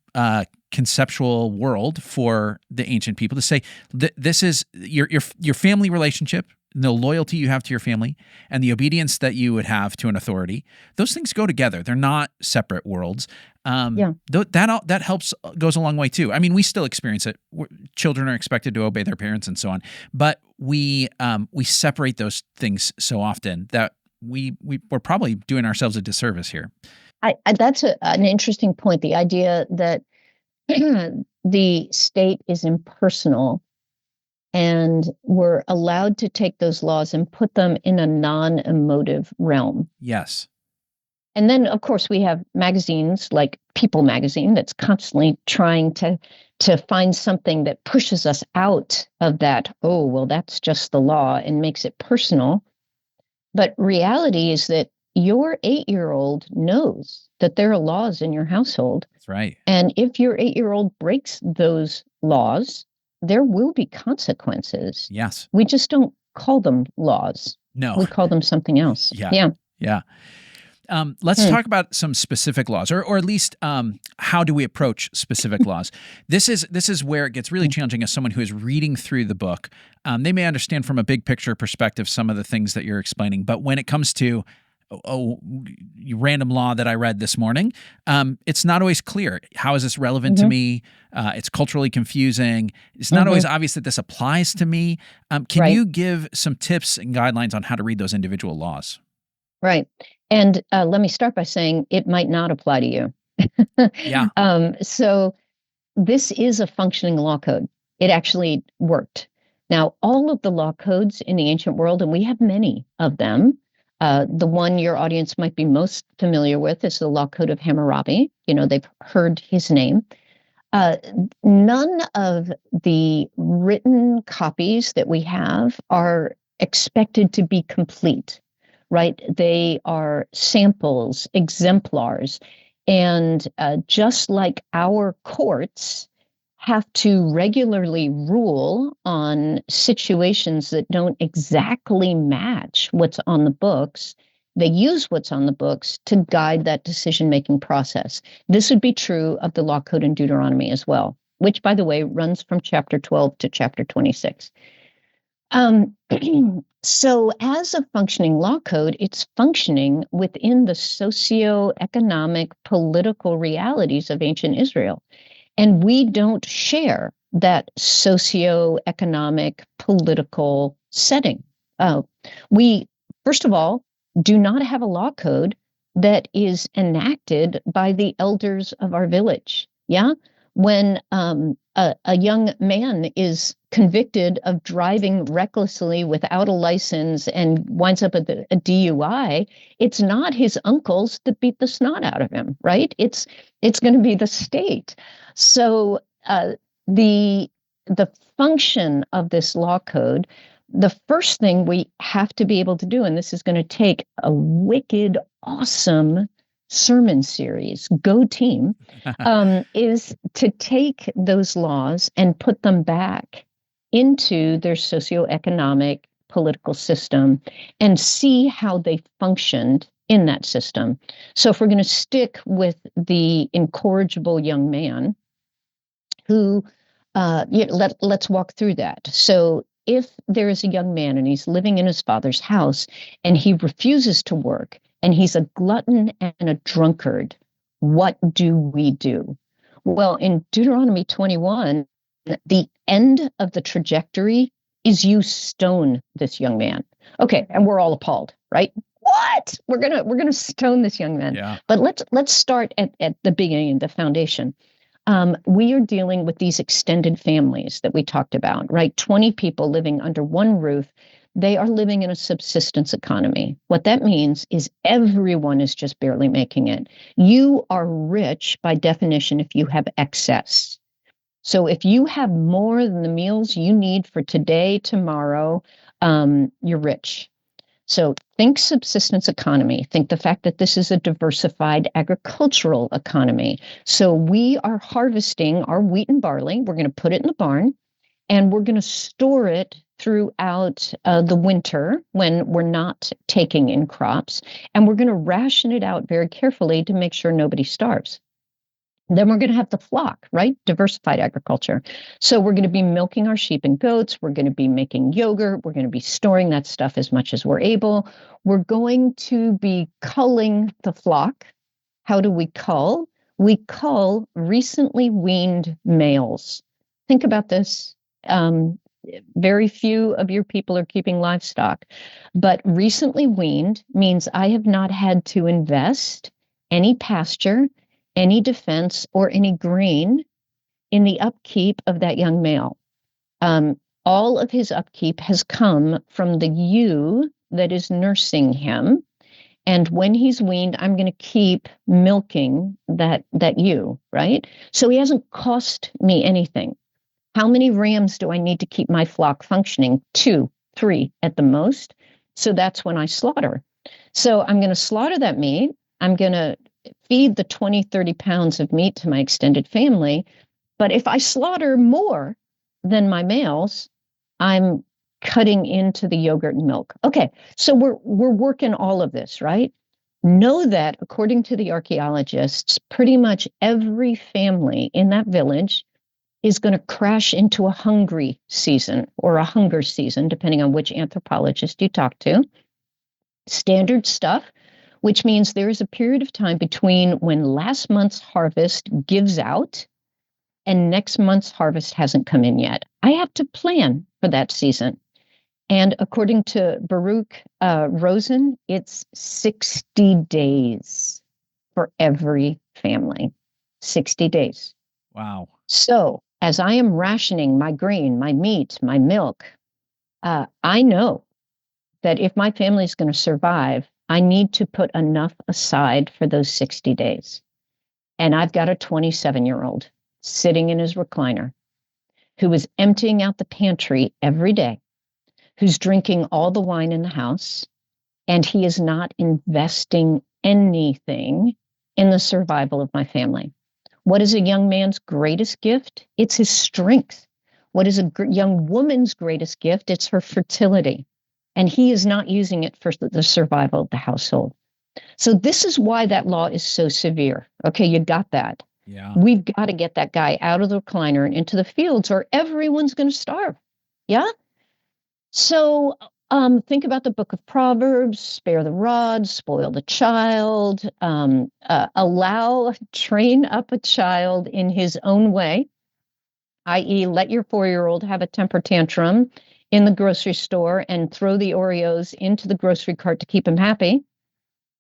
conceptual world for the ancient people, to say this is your family relationship, the loyalty you have to your family, and the obedience that you would have to an authority, those things go together. They're not separate worlds. That helps, goes a long way too. I mean, we still experience it. Children are expected to obey their parents and so on, but we separate those things so often that we're probably doing ourselves a disservice here. That's an interesting point. The idea that the state is impersonal and we're allowed to take those laws and put them in a non-emotive realm. Yes. And then, of course, we have magazines like People Magazine that's constantly trying to find something that pushes us out of that, that's just the law, and makes it personal. But reality is that your 8-year-old knows that there are laws in your household. That's right. And if your 8-year-old breaks those laws, there will be consequences. Yes. We just don't call them laws. No. We call them something else. Yeah. Let's talk about some specific laws, or at least how do we approach specific laws. This is where it gets really challenging as someone who is reading through the book. They may understand from a big picture perspective some of the things that you're explaining, but when it comes to random law that I read this morning, it's not always clear. How is this relevant to me? It's culturally confusing. It's not always obvious that this applies to me. Can you give some tips and guidelines on how to read those individual laws? Right. And let me start by saying it might not apply to you. Yeah. So this is a functioning law code. It actually worked. Now, all of the law codes in the ancient world, and we have many of them, the one your audience might be most familiar with is the Law Code of Hammurabi. They've heard his name. None of the written copies that we have are expected to be complete, right? They are samples, exemplars. And just like our courts have to regularly rule on situations that don't exactly match what's on the books, they use what's on the books to guide that decision-making process. This would be true of the law code in Deuteronomy as well, which, by the way, runs from chapter 12 to chapter 26. So as a functioning law code, it's functioning within the socioeconomic, political realities of ancient Israel. And we don't share that socioeconomic, political setting. We, first of all, do not have a law code that is enacted by the elders of our village. Yeah, When a young man is convicted of driving recklessly without a license and winds up at a DUI, it's not his uncles that beat the snot out of him, right? It's going to be the state. So the function of this law code, the first thing we have to be able to do, and this is going to take a wicked, awesome sermon series, go team, is to take those laws and put them back into their socioeconomic political system and see how they functioned in that system. So if we're going to stick with the incorrigible young man who, let's walk through that. So if there is a young man and he's living in his father's house and he refuses to work and he's a glutton and a drunkard, what do we do? Well, in Deuteronomy 21, the end of the trajectory is you stone this young man. Okay, and we're all appalled, right? What? We're gonna stone this young man. Yeah. But let's start at the beginning, the foundation. We are dealing with these extended families that we talked about, right? 20 people living under one roof. They are living in a subsistence economy. What that means is everyone is just barely making it. You are rich by definition if you have excess. So if you have more than the meals you need for today, tomorrow, you're rich. So think subsistence economy. Think the fact that this is a diversified agricultural economy. So we are harvesting our wheat and barley. We're going to put it in the barn and we're going to store it throughout the winter when we're not taking in crops. And we're going to ration it out very carefully to make sure nobody starves. Then we're going to have the flock, right? Diversified agriculture. So we're going to be milking our sheep and goats. We're going to be making yogurt. We're going to be storing that stuff as much as we're able. We're going to be culling the flock. How do we cull? We cull recently weaned males. Think about this. Very few of your people are keeping livestock, but recently weaned means I have not had to invest any pasture, any defense, or any grain in the upkeep of that young male. All of his upkeep has come from the ewe that is nursing him. And when he's weaned, I'm going to keep milking that ewe, right? So he hasn't cost me anything. How many rams do I need to keep my flock functioning? 2, 3 at the most. So that's when I slaughter. So I'm going to slaughter that meat. I'm going to feed the 20, 30 pounds of meat to my extended family. But if I slaughter more than my males, I'm cutting into the yogurt and milk. Okay, so we're working all of this, right? Know that according to the archaeologists, pretty much every family in that village is going to crash into a hungry season or a hunger season, depending on which anthropologist you talk to. Standard stuff, which means there is a period of time between when last month's harvest gives out and next month's harvest hasn't come in yet. I have to plan for that season. And according to Baruch Rosen, it's 60 days for every family. 60 days. Wow. So as I am rationing my grain, my meat, my milk, I know that if my family is going to survive, I need to put enough aside for those 60 days. And I've got a 27-year-old sitting in his recliner who is emptying out the pantry every day, who's drinking all the wine in the house, and he is not investing anything in the survival of my family. What is a young man's greatest gift? It's his strength. What is a young woman's greatest gift? It's her fertility. And he is not using it for the survival of the household. So this is why that law is so severe. Okay, you got that. Yeah. We've got to get that guy out of the recliner and into the fields or everyone's going to starve. Yeah? So think about the book of Proverbs: spare the rod, spoil the child, train up a child in his own way, i.e. let your 4-year-old have a temper tantrum in the grocery store and throw the Oreos into the grocery cart to keep him happy.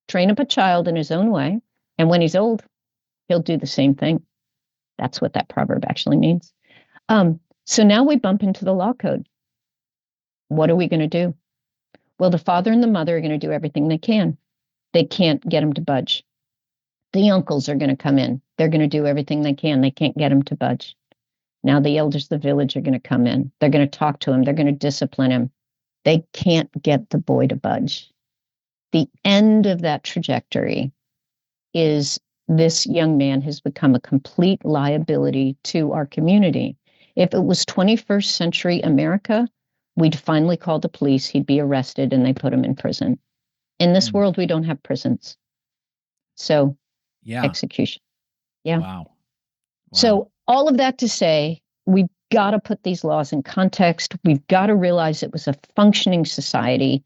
Train up a child in his own way. And when he's old, he'll do the same thing. That's what that proverb actually means. So now we bump into the law code. What are we going to do? Well, the father and the mother are going to do everything they can. They can't get him to budge. The uncles are going to come in. They're going to do everything they can. They can't get him to budge. Now the elders of the village are going to come in. They're going to talk to him. They're going to discipline him. They can't get the boy to budge. The end of that trajectory is this young man has become a complete liability to our community. If it was 21st century America, we'd finally call the police, he'd be arrested, and they put him in prison. In this world, we don't have prisons. So, execution. Yeah. Wow. So, all of that to say, we've got to put these laws in context. We've got to realize it was a functioning society.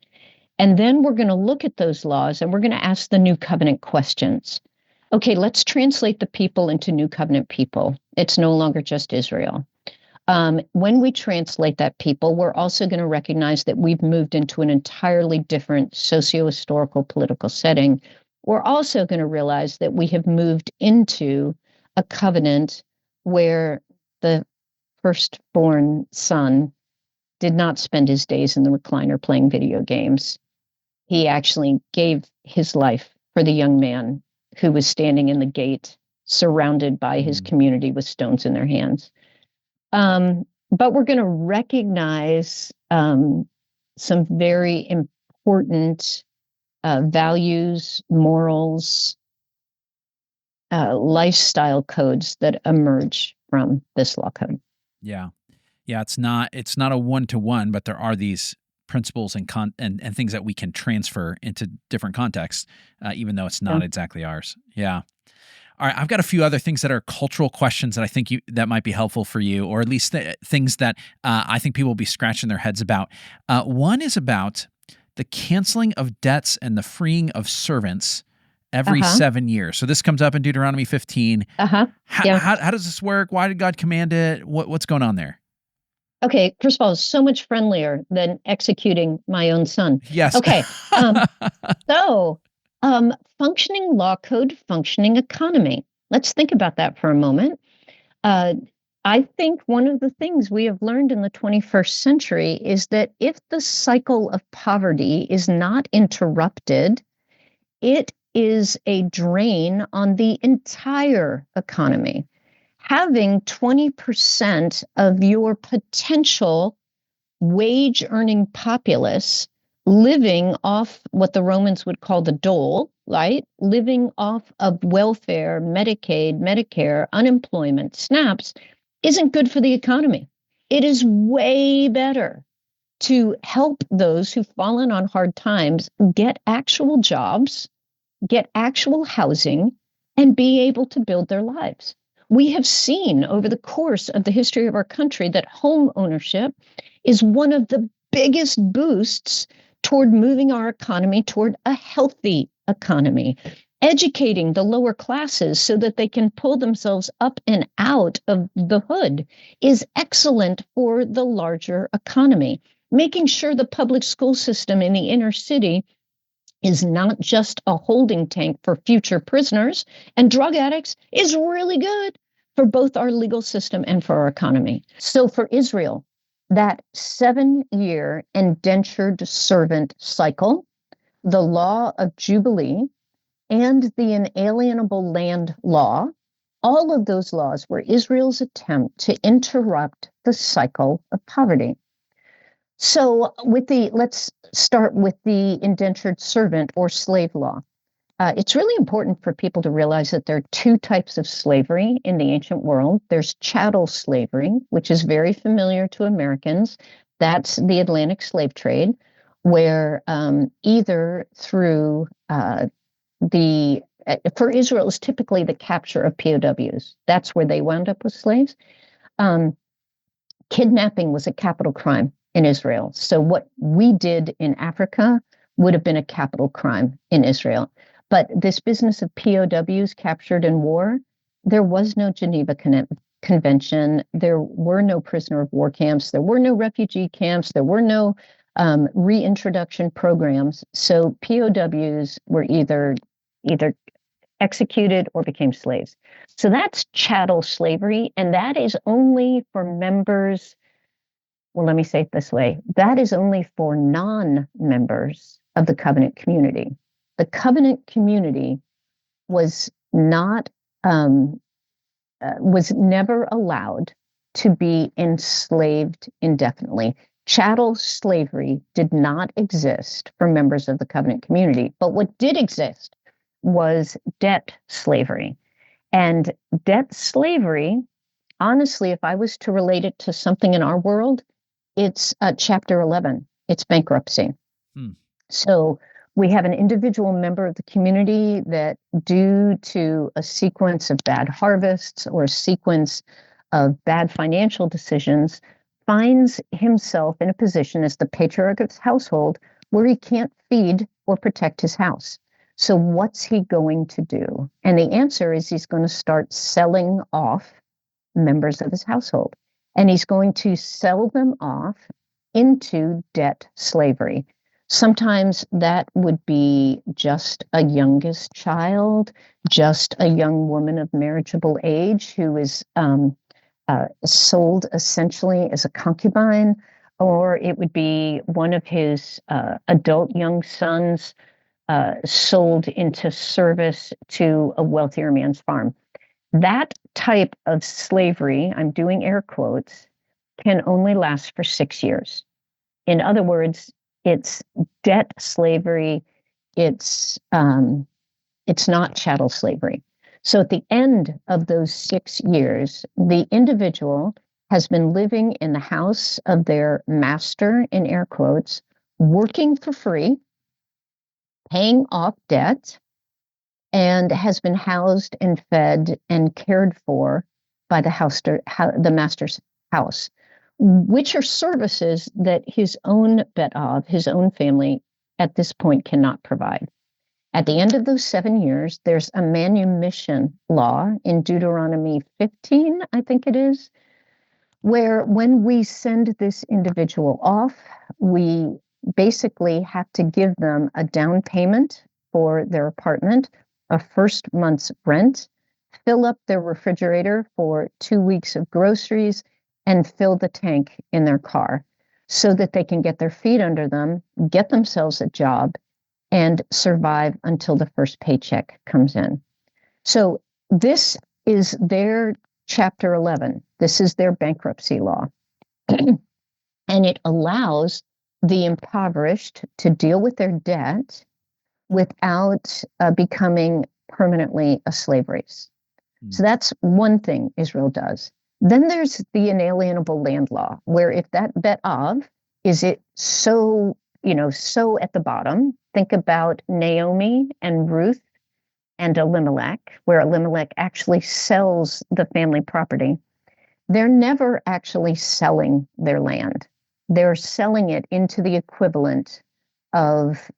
And then we're going to look at those laws and we're going to ask the New Covenant questions. Okay, let's translate the people into New Covenant people. It's no longer just Israel. When we translate that people, we're also going to recognize that we've moved into an entirely different socio-historical political setting. We're also going to realize that we have moved into a covenant where the firstborn son did not spend his days in the recliner playing video games. He actually gave his life for the young man who was standing in the gate, surrounded by his community with stones in their hands. But we're going to recognize some very important values, morals, lifestyle codes that emerge from this law code. Yeah. It's not a one-to-one, but there are these principles and things that we can transfer into different contexts, even though it's not exactly ours. Yeah. All right, I've got a few other things that are cultural questions that I think that might be helpful for you, or at least things that I think people will be scratching their heads about. One is about the canceling of debts and the freeing of servants every 7 years. So this comes up in Deuteronomy 15. How does this work? Why did God command it? What's going on there? Okay, first of all, it's so much friendlier than executing my own son. Yes. Okay. Functioning law code, functioning economy. Let's think about that for a moment. I think one of the things we have learned in the 21st century is that if the cycle of poverty is not interrupted, it is a drain on the entire economy. Having 20% of your potential wage earning populace living off what the Romans would call the dole, right? Living off of welfare, Medicaid, Medicare, unemployment, SNAPs, isn't good for the economy. It is way better to help those who've fallen on hard times get actual jobs, get actual housing, and be able to build their lives. We have seen over the course of the history of our country that home ownership is one of the biggest boosts toward moving our economy toward a healthy economy. Educating the lower classes so that they can pull themselves up and out of the hood is excellent for the larger economy. Making sure the public school system in the inner city is not just a holding tank for future prisoners and drug addicts is really good for both our legal system and for our economy. So for Israel, that 7-year indentured servant cycle, the law of Jubilee, and the inalienable land law, all of those laws were Israel's attempt to interrupt the cycle of poverty. So let's start with the indentured servant or slave law. It's really important for people to realize that there are two types of slavery in the ancient world. There's chattel slavery, which is very familiar to Americans. That's the Atlantic slave trade, where either through for Israel, it's typically the capture of POWs. That's where they wound up with slaves. Kidnapping was a capital crime in Israel. So what we did in Africa would have been a capital crime in Israel. But this business of POWs captured in war, there was no Geneva Convention. There were no prisoner of war camps. There were no refugee camps. There were no reintroduction programs. So POWs were either executed, or became slaves. So that's chattel slavery, and that is only for members. Well, let me say it this way. That is only for non-members of the covenant community. The covenant community was not was never allowed to be enslaved indefinitely. Chattel slavery did not exist for members of the covenant community, but what did exist was debt slavery. And debt slavery, honestly, if I was to relate it to something in our world, it's chapter 11. It's bankruptcy. Hmm. So we have an individual member of the community that, due to a sequence of bad harvests or a sequence of bad financial decisions, finds himself in a position as the patriarch of his household where he can't feed or protect his house. So what's he going to do? And the answer is he's going to start selling off members of his household. And he's going to sell them off into debt slavery. Sometimes that would be just a youngest child, just a young woman of marriageable age who is sold essentially as a concubine, or it would be one of his adult young sons sold into service to a wealthier man's farm. That type of slavery, I'm doing air quotes, can only last for 6 years. In other words, it's debt slavery. It's not chattel slavery. So at the end of those 6 years, the individual has been living in the house of their master, in air quotes, working for free, paying off debt, and has been housed and fed and cared for by the master's house, which are services that his own his own family, at this point cannot provide. At the end of those 7 years, there's a manumission law in Deuteronomy 15, I think it is, where when we send this individual off, we basically have to give them a down payment for their apartment, a first month's rent, fill up their refrigerator for 2 weeks of groceries, and fill the tank in their car so that they can get their feet under them, get themselves a job, and survive until the first paycheck comes in. So this is their chapter 11. This is their bankruptcy law. And it allows the impoverished to deal with their debt without becoming permanently a slave race. So that's one thing Israel does. Then there's the inalienable land law, where if that bet of is it so at the bottom, think about Naomi and Ruth and Elimelech, where Elimelech actually sells the family property. They're never actually selling their land. They're selling it into the equivalent of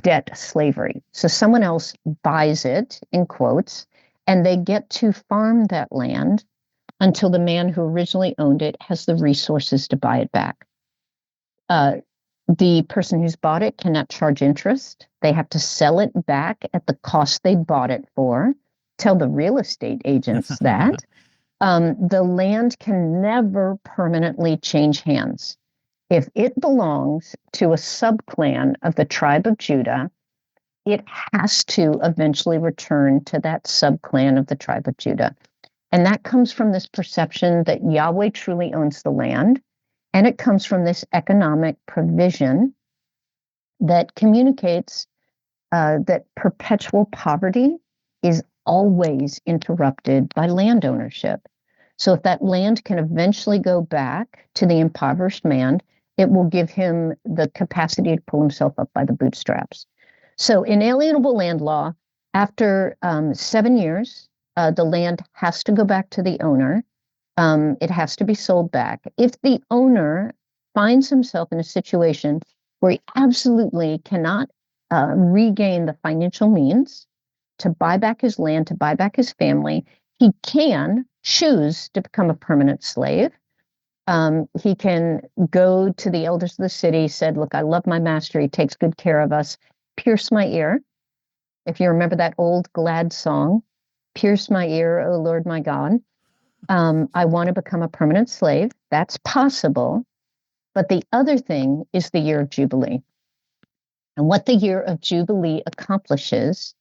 debt slavery. So someone else buys it, in quotes, and they get to farm that land until the man who originally owned it has the resources to buy it back. The person who's bought it cannot charge interest. They have to sell it back at the cost they bought it for. Tell the real estate agents that. The land can never permanently change hands. If it belongs to a subclan of the tribe of Judah, it has to eventually return to that subclan of the tribe of Judah. And that comes from this perception that Yahweh truly owns the land. And it comes from this economic provision that communicates that perpetual poverty is always interrupted by land ownership. So if that land can eventually go back to the impoverished man, it will give him the capacity to pull himself up by the bootstraps. So inalienable land law, after 7 years, the land has to go back to the owner. It has to be sold back. If the owner finds himself in a situation where he absolutely cannot regain the financial means to buy back his land, to buy back his family, he can choose to become a permanent slave. He can go to the elders of the city, said, look, I love my master. He takes good care of us. Pierce my ear. If you remember that old glad song, "Pierce my ear, O Lord my God." I want to become a permanent slave. That's possible. But the other thing is the year of Jubilee. And what the year of Jubilee accomplishes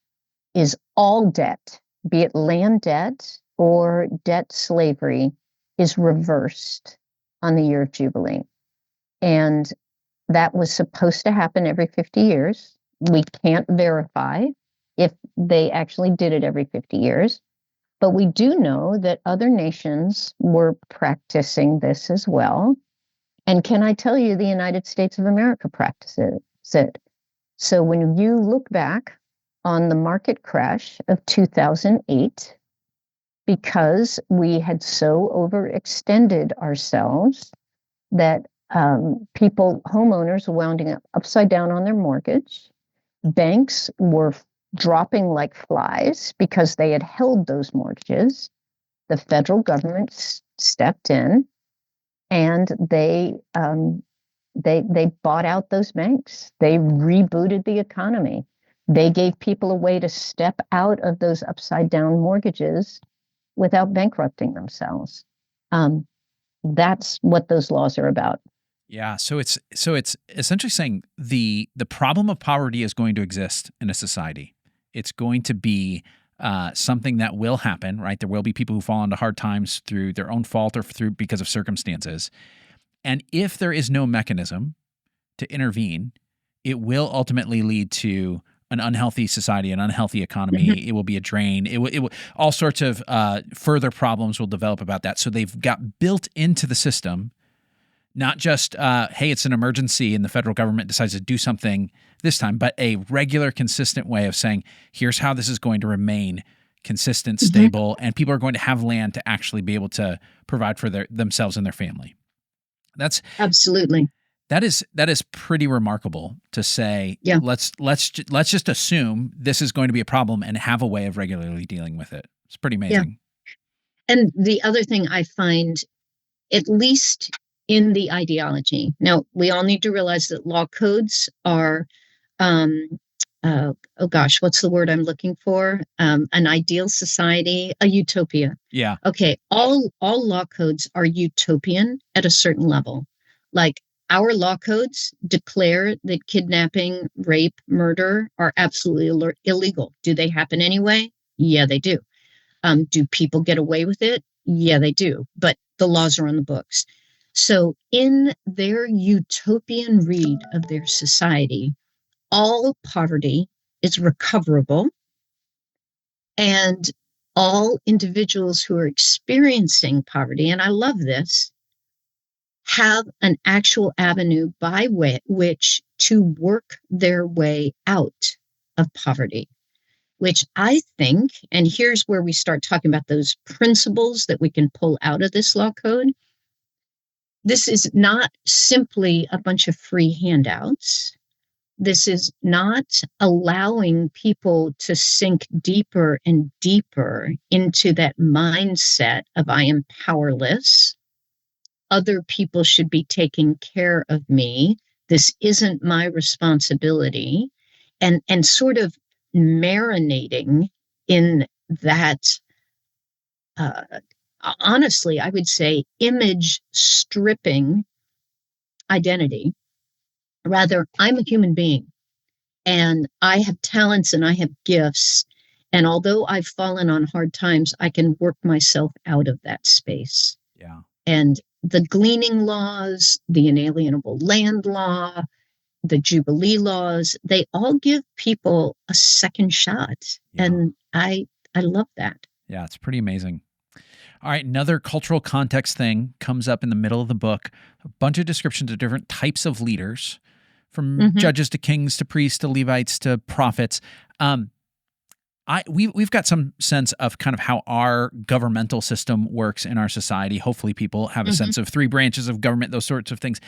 is all debt, be it land debt or debt slavery, is reversed on the year of Jubilee. And that was supposed to happen every 50 years. We can't verify if they actually did it every 50 years. But we do know that other nations were practicing this as well. And can I tell you, the United States of America practices it. So when you look back on the market crash of 2008, because we had so overextended ourselves that homeowners were wounding up upside down on their mortgage, banks were dropping like flies because they had held those mortgages. The federal government stepped in and they bought out those banks. They rebooted the economy. They gave people a way to step out of those upside down mortgages without bankrupting themselves. That's what those laws are about. Yeah, so it's essentially saying the problem of poverty is going to exist in a society. It's going to be something that will happen, right? There will be people who fall into hard times through their own fault or because of circumstances. And if there is no mechanism to intervene, it will ultimately lead to an unhealthy society, an unhealthy economy. Mm-hmm. It will be a drain. It will all sorts of further problems will develop about that. So they've got built into the system, not just, hey, it's an emergency and the federal government decides to do something this time, but a regular, consistent way of saying, here's how this is going to remain consistent, stable, and people are going to have land to actually be able to provide for themselves and their family. That's absolutely. That is pretty remarkable to say. Yeah. Let's just assume this is going to be a problem and have a way of regularly dealing with it. It's pretty amazing. Yeah. And the other thing I find, at least in the ideology, now we all need to realize that law codes are, what's the word I'm looking for? An ideal society, a utopia. Yeah. Okay. All law codes are utopian at a certain level. Like, our law codes declare that kidnapping, rape, murder are absolutely illegal. Do they happen anyway? Yeah, they do. Do people get away with it? Yeah, they do. But the laws are on the books. So in their utopian read of their society, all poverty is recoverable, and all individuals who are experiencing poverty, and I love this, have an actual avenue by which to work their way out of poverty, which I think, and here's where we start talking about those principles that we can pull out of this law code. This is not simply a bunch of free handouts. This is not allowing people to sink deeper and deeper into that mindset of I am powerless. Other people should be taking care of me. This isn't my responsibility. And sort of marinating in that, honestly, I would say image stripping identity. Rather, I'm a human being and I have talents and I have gifts. And although I've fallen on hard times, I can work myself out of that space. Yeah. And the gleaning laws, the inalienable land law, the Jubilee laws, they all give people a second shot. Yeah. And I love that. Yeah, it's pretty amazing. All right, another cultural context thing comes up in the middle of the book. A bunch of descriptions of different types of leaders, from judges to kings to priests to Levites to prophets. We've got some sense of kind of how our governmental system works in our society. Hopefully people have a sense of 3 branches of government, those sorts of things.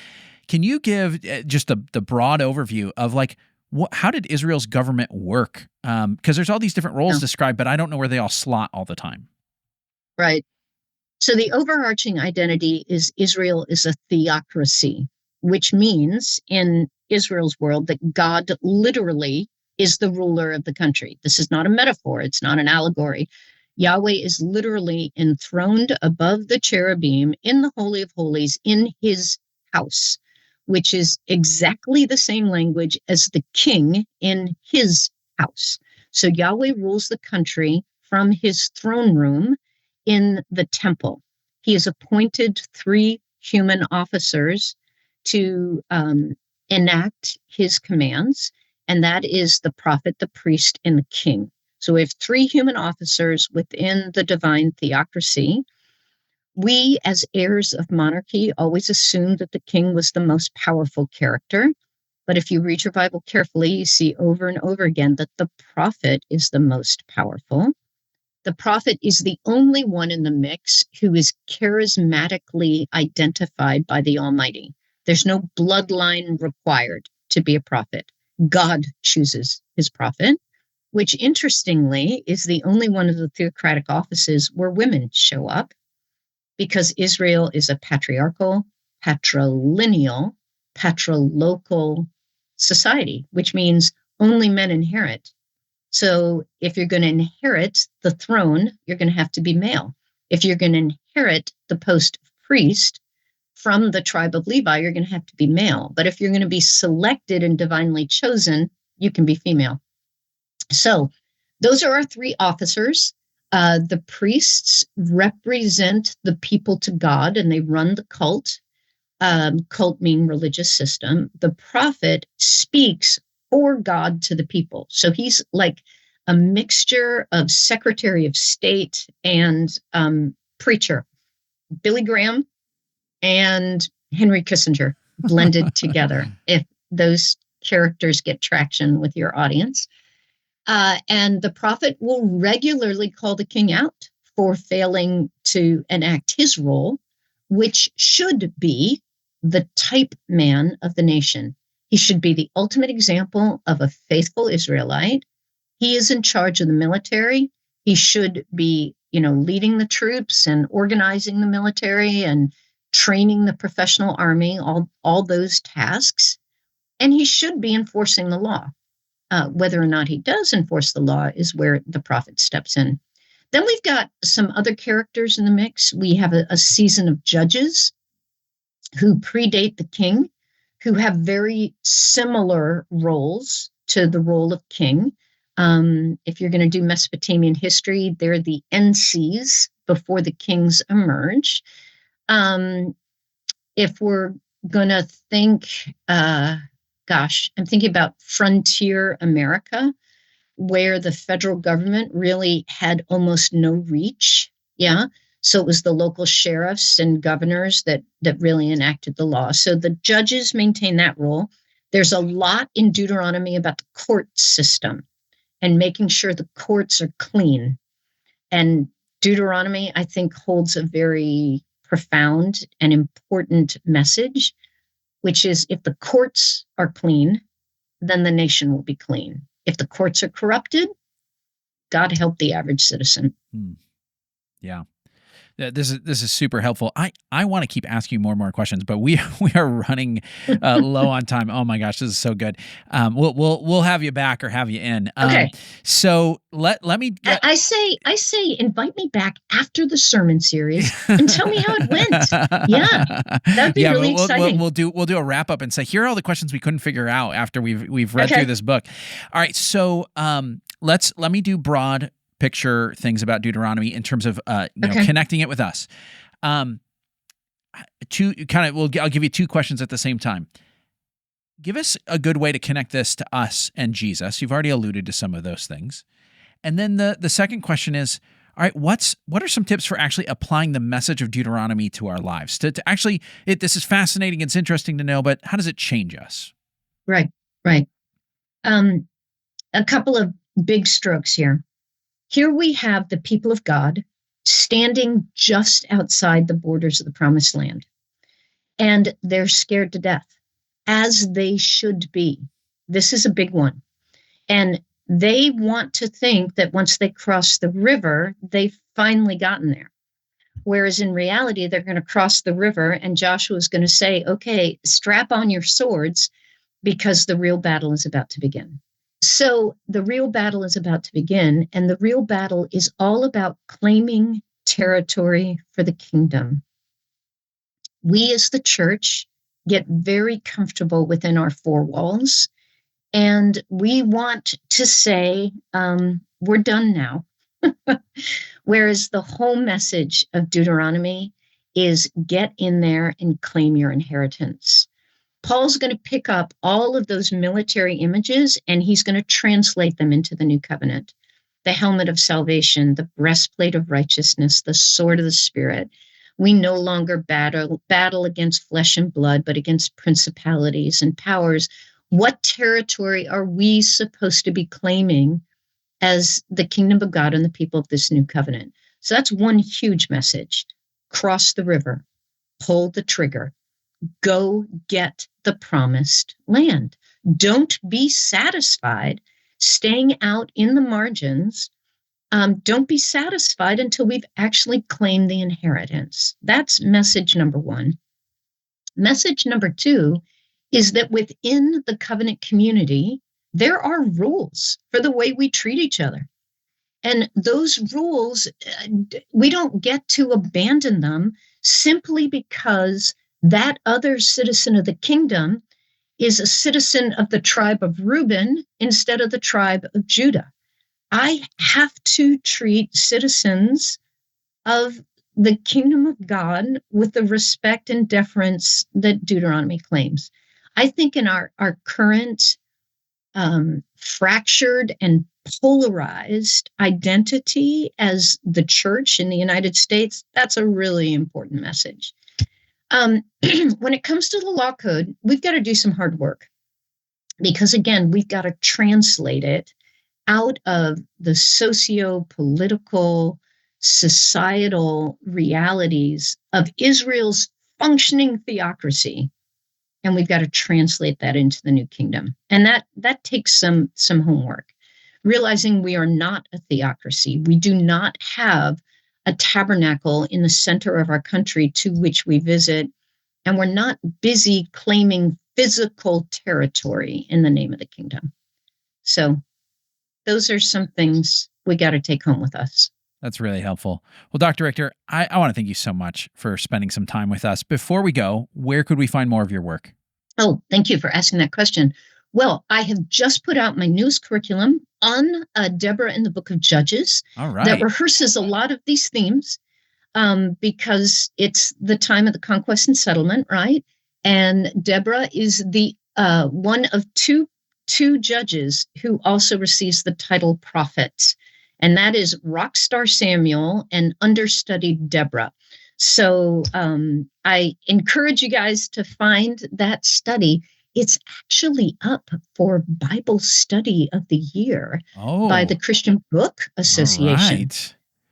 Can you give just the broad overview of like, how did Israel's government work? Because there's all these different roles described, but I don't know where they all slot all the time. Right. So the overarching identity is Israel is a theocracy, which means in Israel's world that God literally is the ruler of the country. This is not a metaphor. It's not an allegory. Yahweh is literally enthroned above the cherubim in the Holy of Holies in his house, which is exactly the same language as the king in his house. So Yahweh rules the country from his throne room in the temple. He has appointed 3 human officers to enact his commands, and that is the prophet, the priest, and the king. So we have 3 human officers within the divine theocracy. We, as heirs of monarchy, always assumed that the king was the most powerful character. But if you read your Bible carefully, you see over and over again that the prophet is the most powerful. The prophet is the only one in the mix who is charismatically identified by the Almighty. There's no bloodline required to be a prophet. God chooses his prophet, which interestingly is the only one of the theocratic offices where women show up, because Israel is a patriarchal, patrilineal, patrilocal society, which means only men inherit. So if you're going to inherit the throne, you're going to have to be male. If you're going to inherit the post of priest from the tribe of Levi, you're going to have to be male. But if you're going to be selected and divinely chosen, you can be female. So those are our 3 officers. The priests represent the people to God, and they run the cult. Cult meaning religious system. The prophet speaks for God to the people. So he's like a mixture of Secretary of State and preacher. Billy Graham and Henry Kissinger blended together, if those characters get traction with your audience. And the prophet will regularly call the king out for failing to enact his role, which should be the type man of the nation. He should be the ultimate example of a faithful Israelite. He is in charge of the military. He should be, leading the troops and organizing the military and training the professional army, all those tasks. And he should be enforcing the law. Whether or not he does enforce the law is where the prophet steps in. Then we've got some other characters in the mix. We have a season of judges who predate the king, who have very similar roles to the role of king. If you're going to do Mesopotamian history, they're the NCs before the kings emerge. If we're going to think, I'm thinking about frontier America, where the federal government really had almost no reach. Yeah. So it was the local sheriffs and governors that really enacted the law. So the judges maintain that role. There's a lot in Deuteronomy about the court system and making sure the courts are clean. And Deuteronomy, I think, holds a very profound and important message, which is if the courts are clean, then the nation will be clean. If the courts are corrupted, God help the average citizen. Yeah. This is super helpful. I want to keep asking more and more questions, but we are running low on time. Oh my gosh, this is so good. We'll have you back or have you in. Okay. So let me. I say invite me back after the sermon series and tell me how it went. Yeah, that'd be really exciting. We'll do a wrap up and say here are all the questions we couldn't figure out after we've read through this book. All right, so let me do broad picture things about Deuteronomy in terms of connecting it with us. I'll give you 2 questions at the same time. Give us a good way to connect this to us and Jesus. You've already alluded to some of those things. And then the second question is, all right, what are some tips for actually applying the message of Deuteronomy to our lives? To actually, this is fascinating, it's interesting to know, but how does it change us? Right. A couple of big strokes here. Here we have the people of God standing just outside the borders of the promised land. And they're scared to death, as they should be. This is a big one. And they want to think that once they cross the river, they've finally gotten there. Whereas in reality, they're going to cross the river and Joshua is going to say, okay, strap on your swords because the real battle is about to begin. So the real battle is about to begin, and the real battle is all about claiming territory for the kingdom. We as the church get very comfortable within our four walls, and we want to say, we're done now. Whereas the whole message of Deuteronomy is get in there and claim your inheritance. Paul's going to pick up all of those military images and he's going to translate them into the new covenant. The helmet of salvation, the breastplate of righteousness, the sword of the Spirit. We no longer battle against flesh and blood, but against principalities and powers. What territory are we supposed to be claiming as the kingdom of God and the people of this new covenant? So that's one huge message. Cross the river, pull the trigger, go get the promised land. Don't be satisfied staying out in the margins. Don't be satisfied until we've actually claimed the inheritance. That's message number one. Message number two is that within the covenant community, there are rules for the way we treat each other. And those rules, we don't get to abandon them simply because that other citizen of the kingdom is a citizen of the tribe of Reuben instead of the tribe of Judah. I have to treat citizens of the kingdom of God with the respect and deference that Deuteronomy claims. I think in our current fractured and polarized identity as the church in the United States, that's a really important message. When it comes to the law code, we've got to do some hard work because, again, we've got to translate it out of the socio-political, societal realities of Israel's functioning theocracy. And we've got to translate that into the new kingdom. And that takes some homework. Realizing we are not a theocracy. We do not have a tabernacle in the center of our country to which we visit. And we're not busy claiming physical territory in the name of the kingdom. So those are some things we got to take home with us. That's really helpful. Well, Dr. Richter, I want to thank you so much for spending some time with us. Before we go, where could we find more of your work? Oh, thank you for asking that question. Well, I have just put out my newest curriculum on Deborah in the Book of Judges. All right. That rehearses a lot of these themes because it's the time of the conquest and settlement, right? And Deborah is the one of two judges who also receives the title prophet. And that is Rockstar Samuel and Understudied Deborah. So I encourage you guys to find that study. It's actually up for Bible Study of the Year by the Christian Book Association.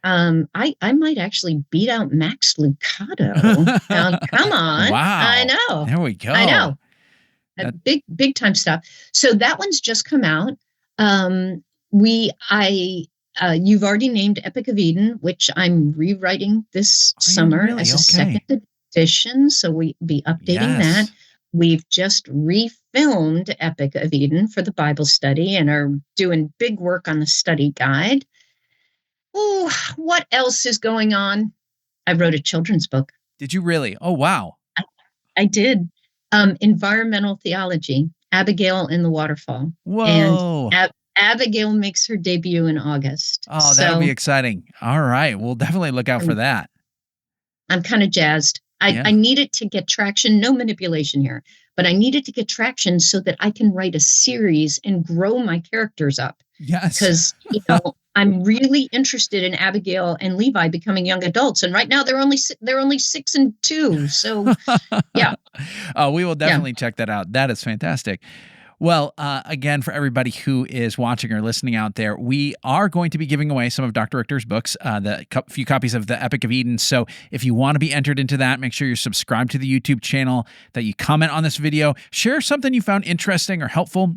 Right. I might actually beat out Max Lucado. Come on. Wow. I know. There we go. I know. Big time stuff. So that one's just come out. You've already named Epic of Eden, which I'm rewriting this summer as a second edition. So we'll be updating that. We've just refilmed Epic of Eden for the Bible study and are doing big work on the study guide. Oh, what else is going on? I wrote a children's book. Did you really? Oh, wow. I did. Environmental theology, Abigail in the Waterfall. Whoa. And Abigail makes her debut in August. Oh, that'll be exciting. All right. We'll definitely look out for that. I'm kind of jazzed. I needed to get traction, no manipulation here, but I needed to get traction so that I can write a series and grow my characters up. Yes. Because, I'm really interested in Abigail and Levi becoming young adults. And right now they're only 6 and 2. So, yeah. We will definitely check that out. That is fantastic. Well, again, for everybody who is watching or listening out there, we are going to be giving away some of Dr. Richter's books, the few copies of the Epic of Eden. So if you want to be entered into that, make sure you're subscribed to the YouTube channel, that you comment on this video, share something you found interesting or helpful.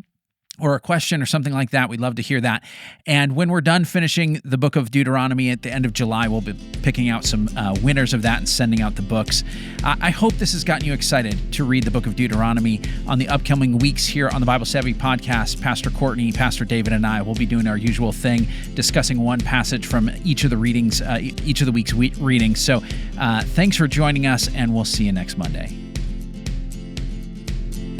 or a question or something like that, we'd love to hear that. And when we're done finishing the book of Deuteronomy at the end of July, we'll be picking out some winners of that and sending out the books. I hope this has gotten you excited to read the book of Deuteronomy. On the upcoming weeks here on the Bible Savvy podcast, Pastor Courtney, Pastor David, and I will be doing our usual thing, discussing one passage from each of the readings, each of the week's readings. So thanks for joining us, and we'll see you next Monday.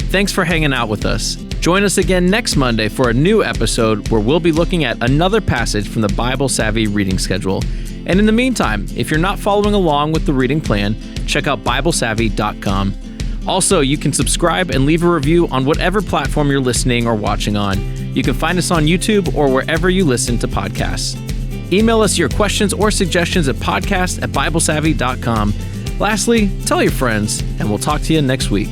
Thanks for hanging out with us. Join us again next Monday for a new episode where we'll be looking at another passage from the Bible Savvy reading schedule. And in the meantime, if you're not following along with the reading plan, check out BibleSavvy.com. Also, you can subscribe and leave a review on whatever platform you're listening or watching on. You can find us on YouTube or wherever you listen to podcasts. Email us your questions or suggestions at podcast@BibleSavvy.com. Lastly, tell your friends, and we'll talk to you next week.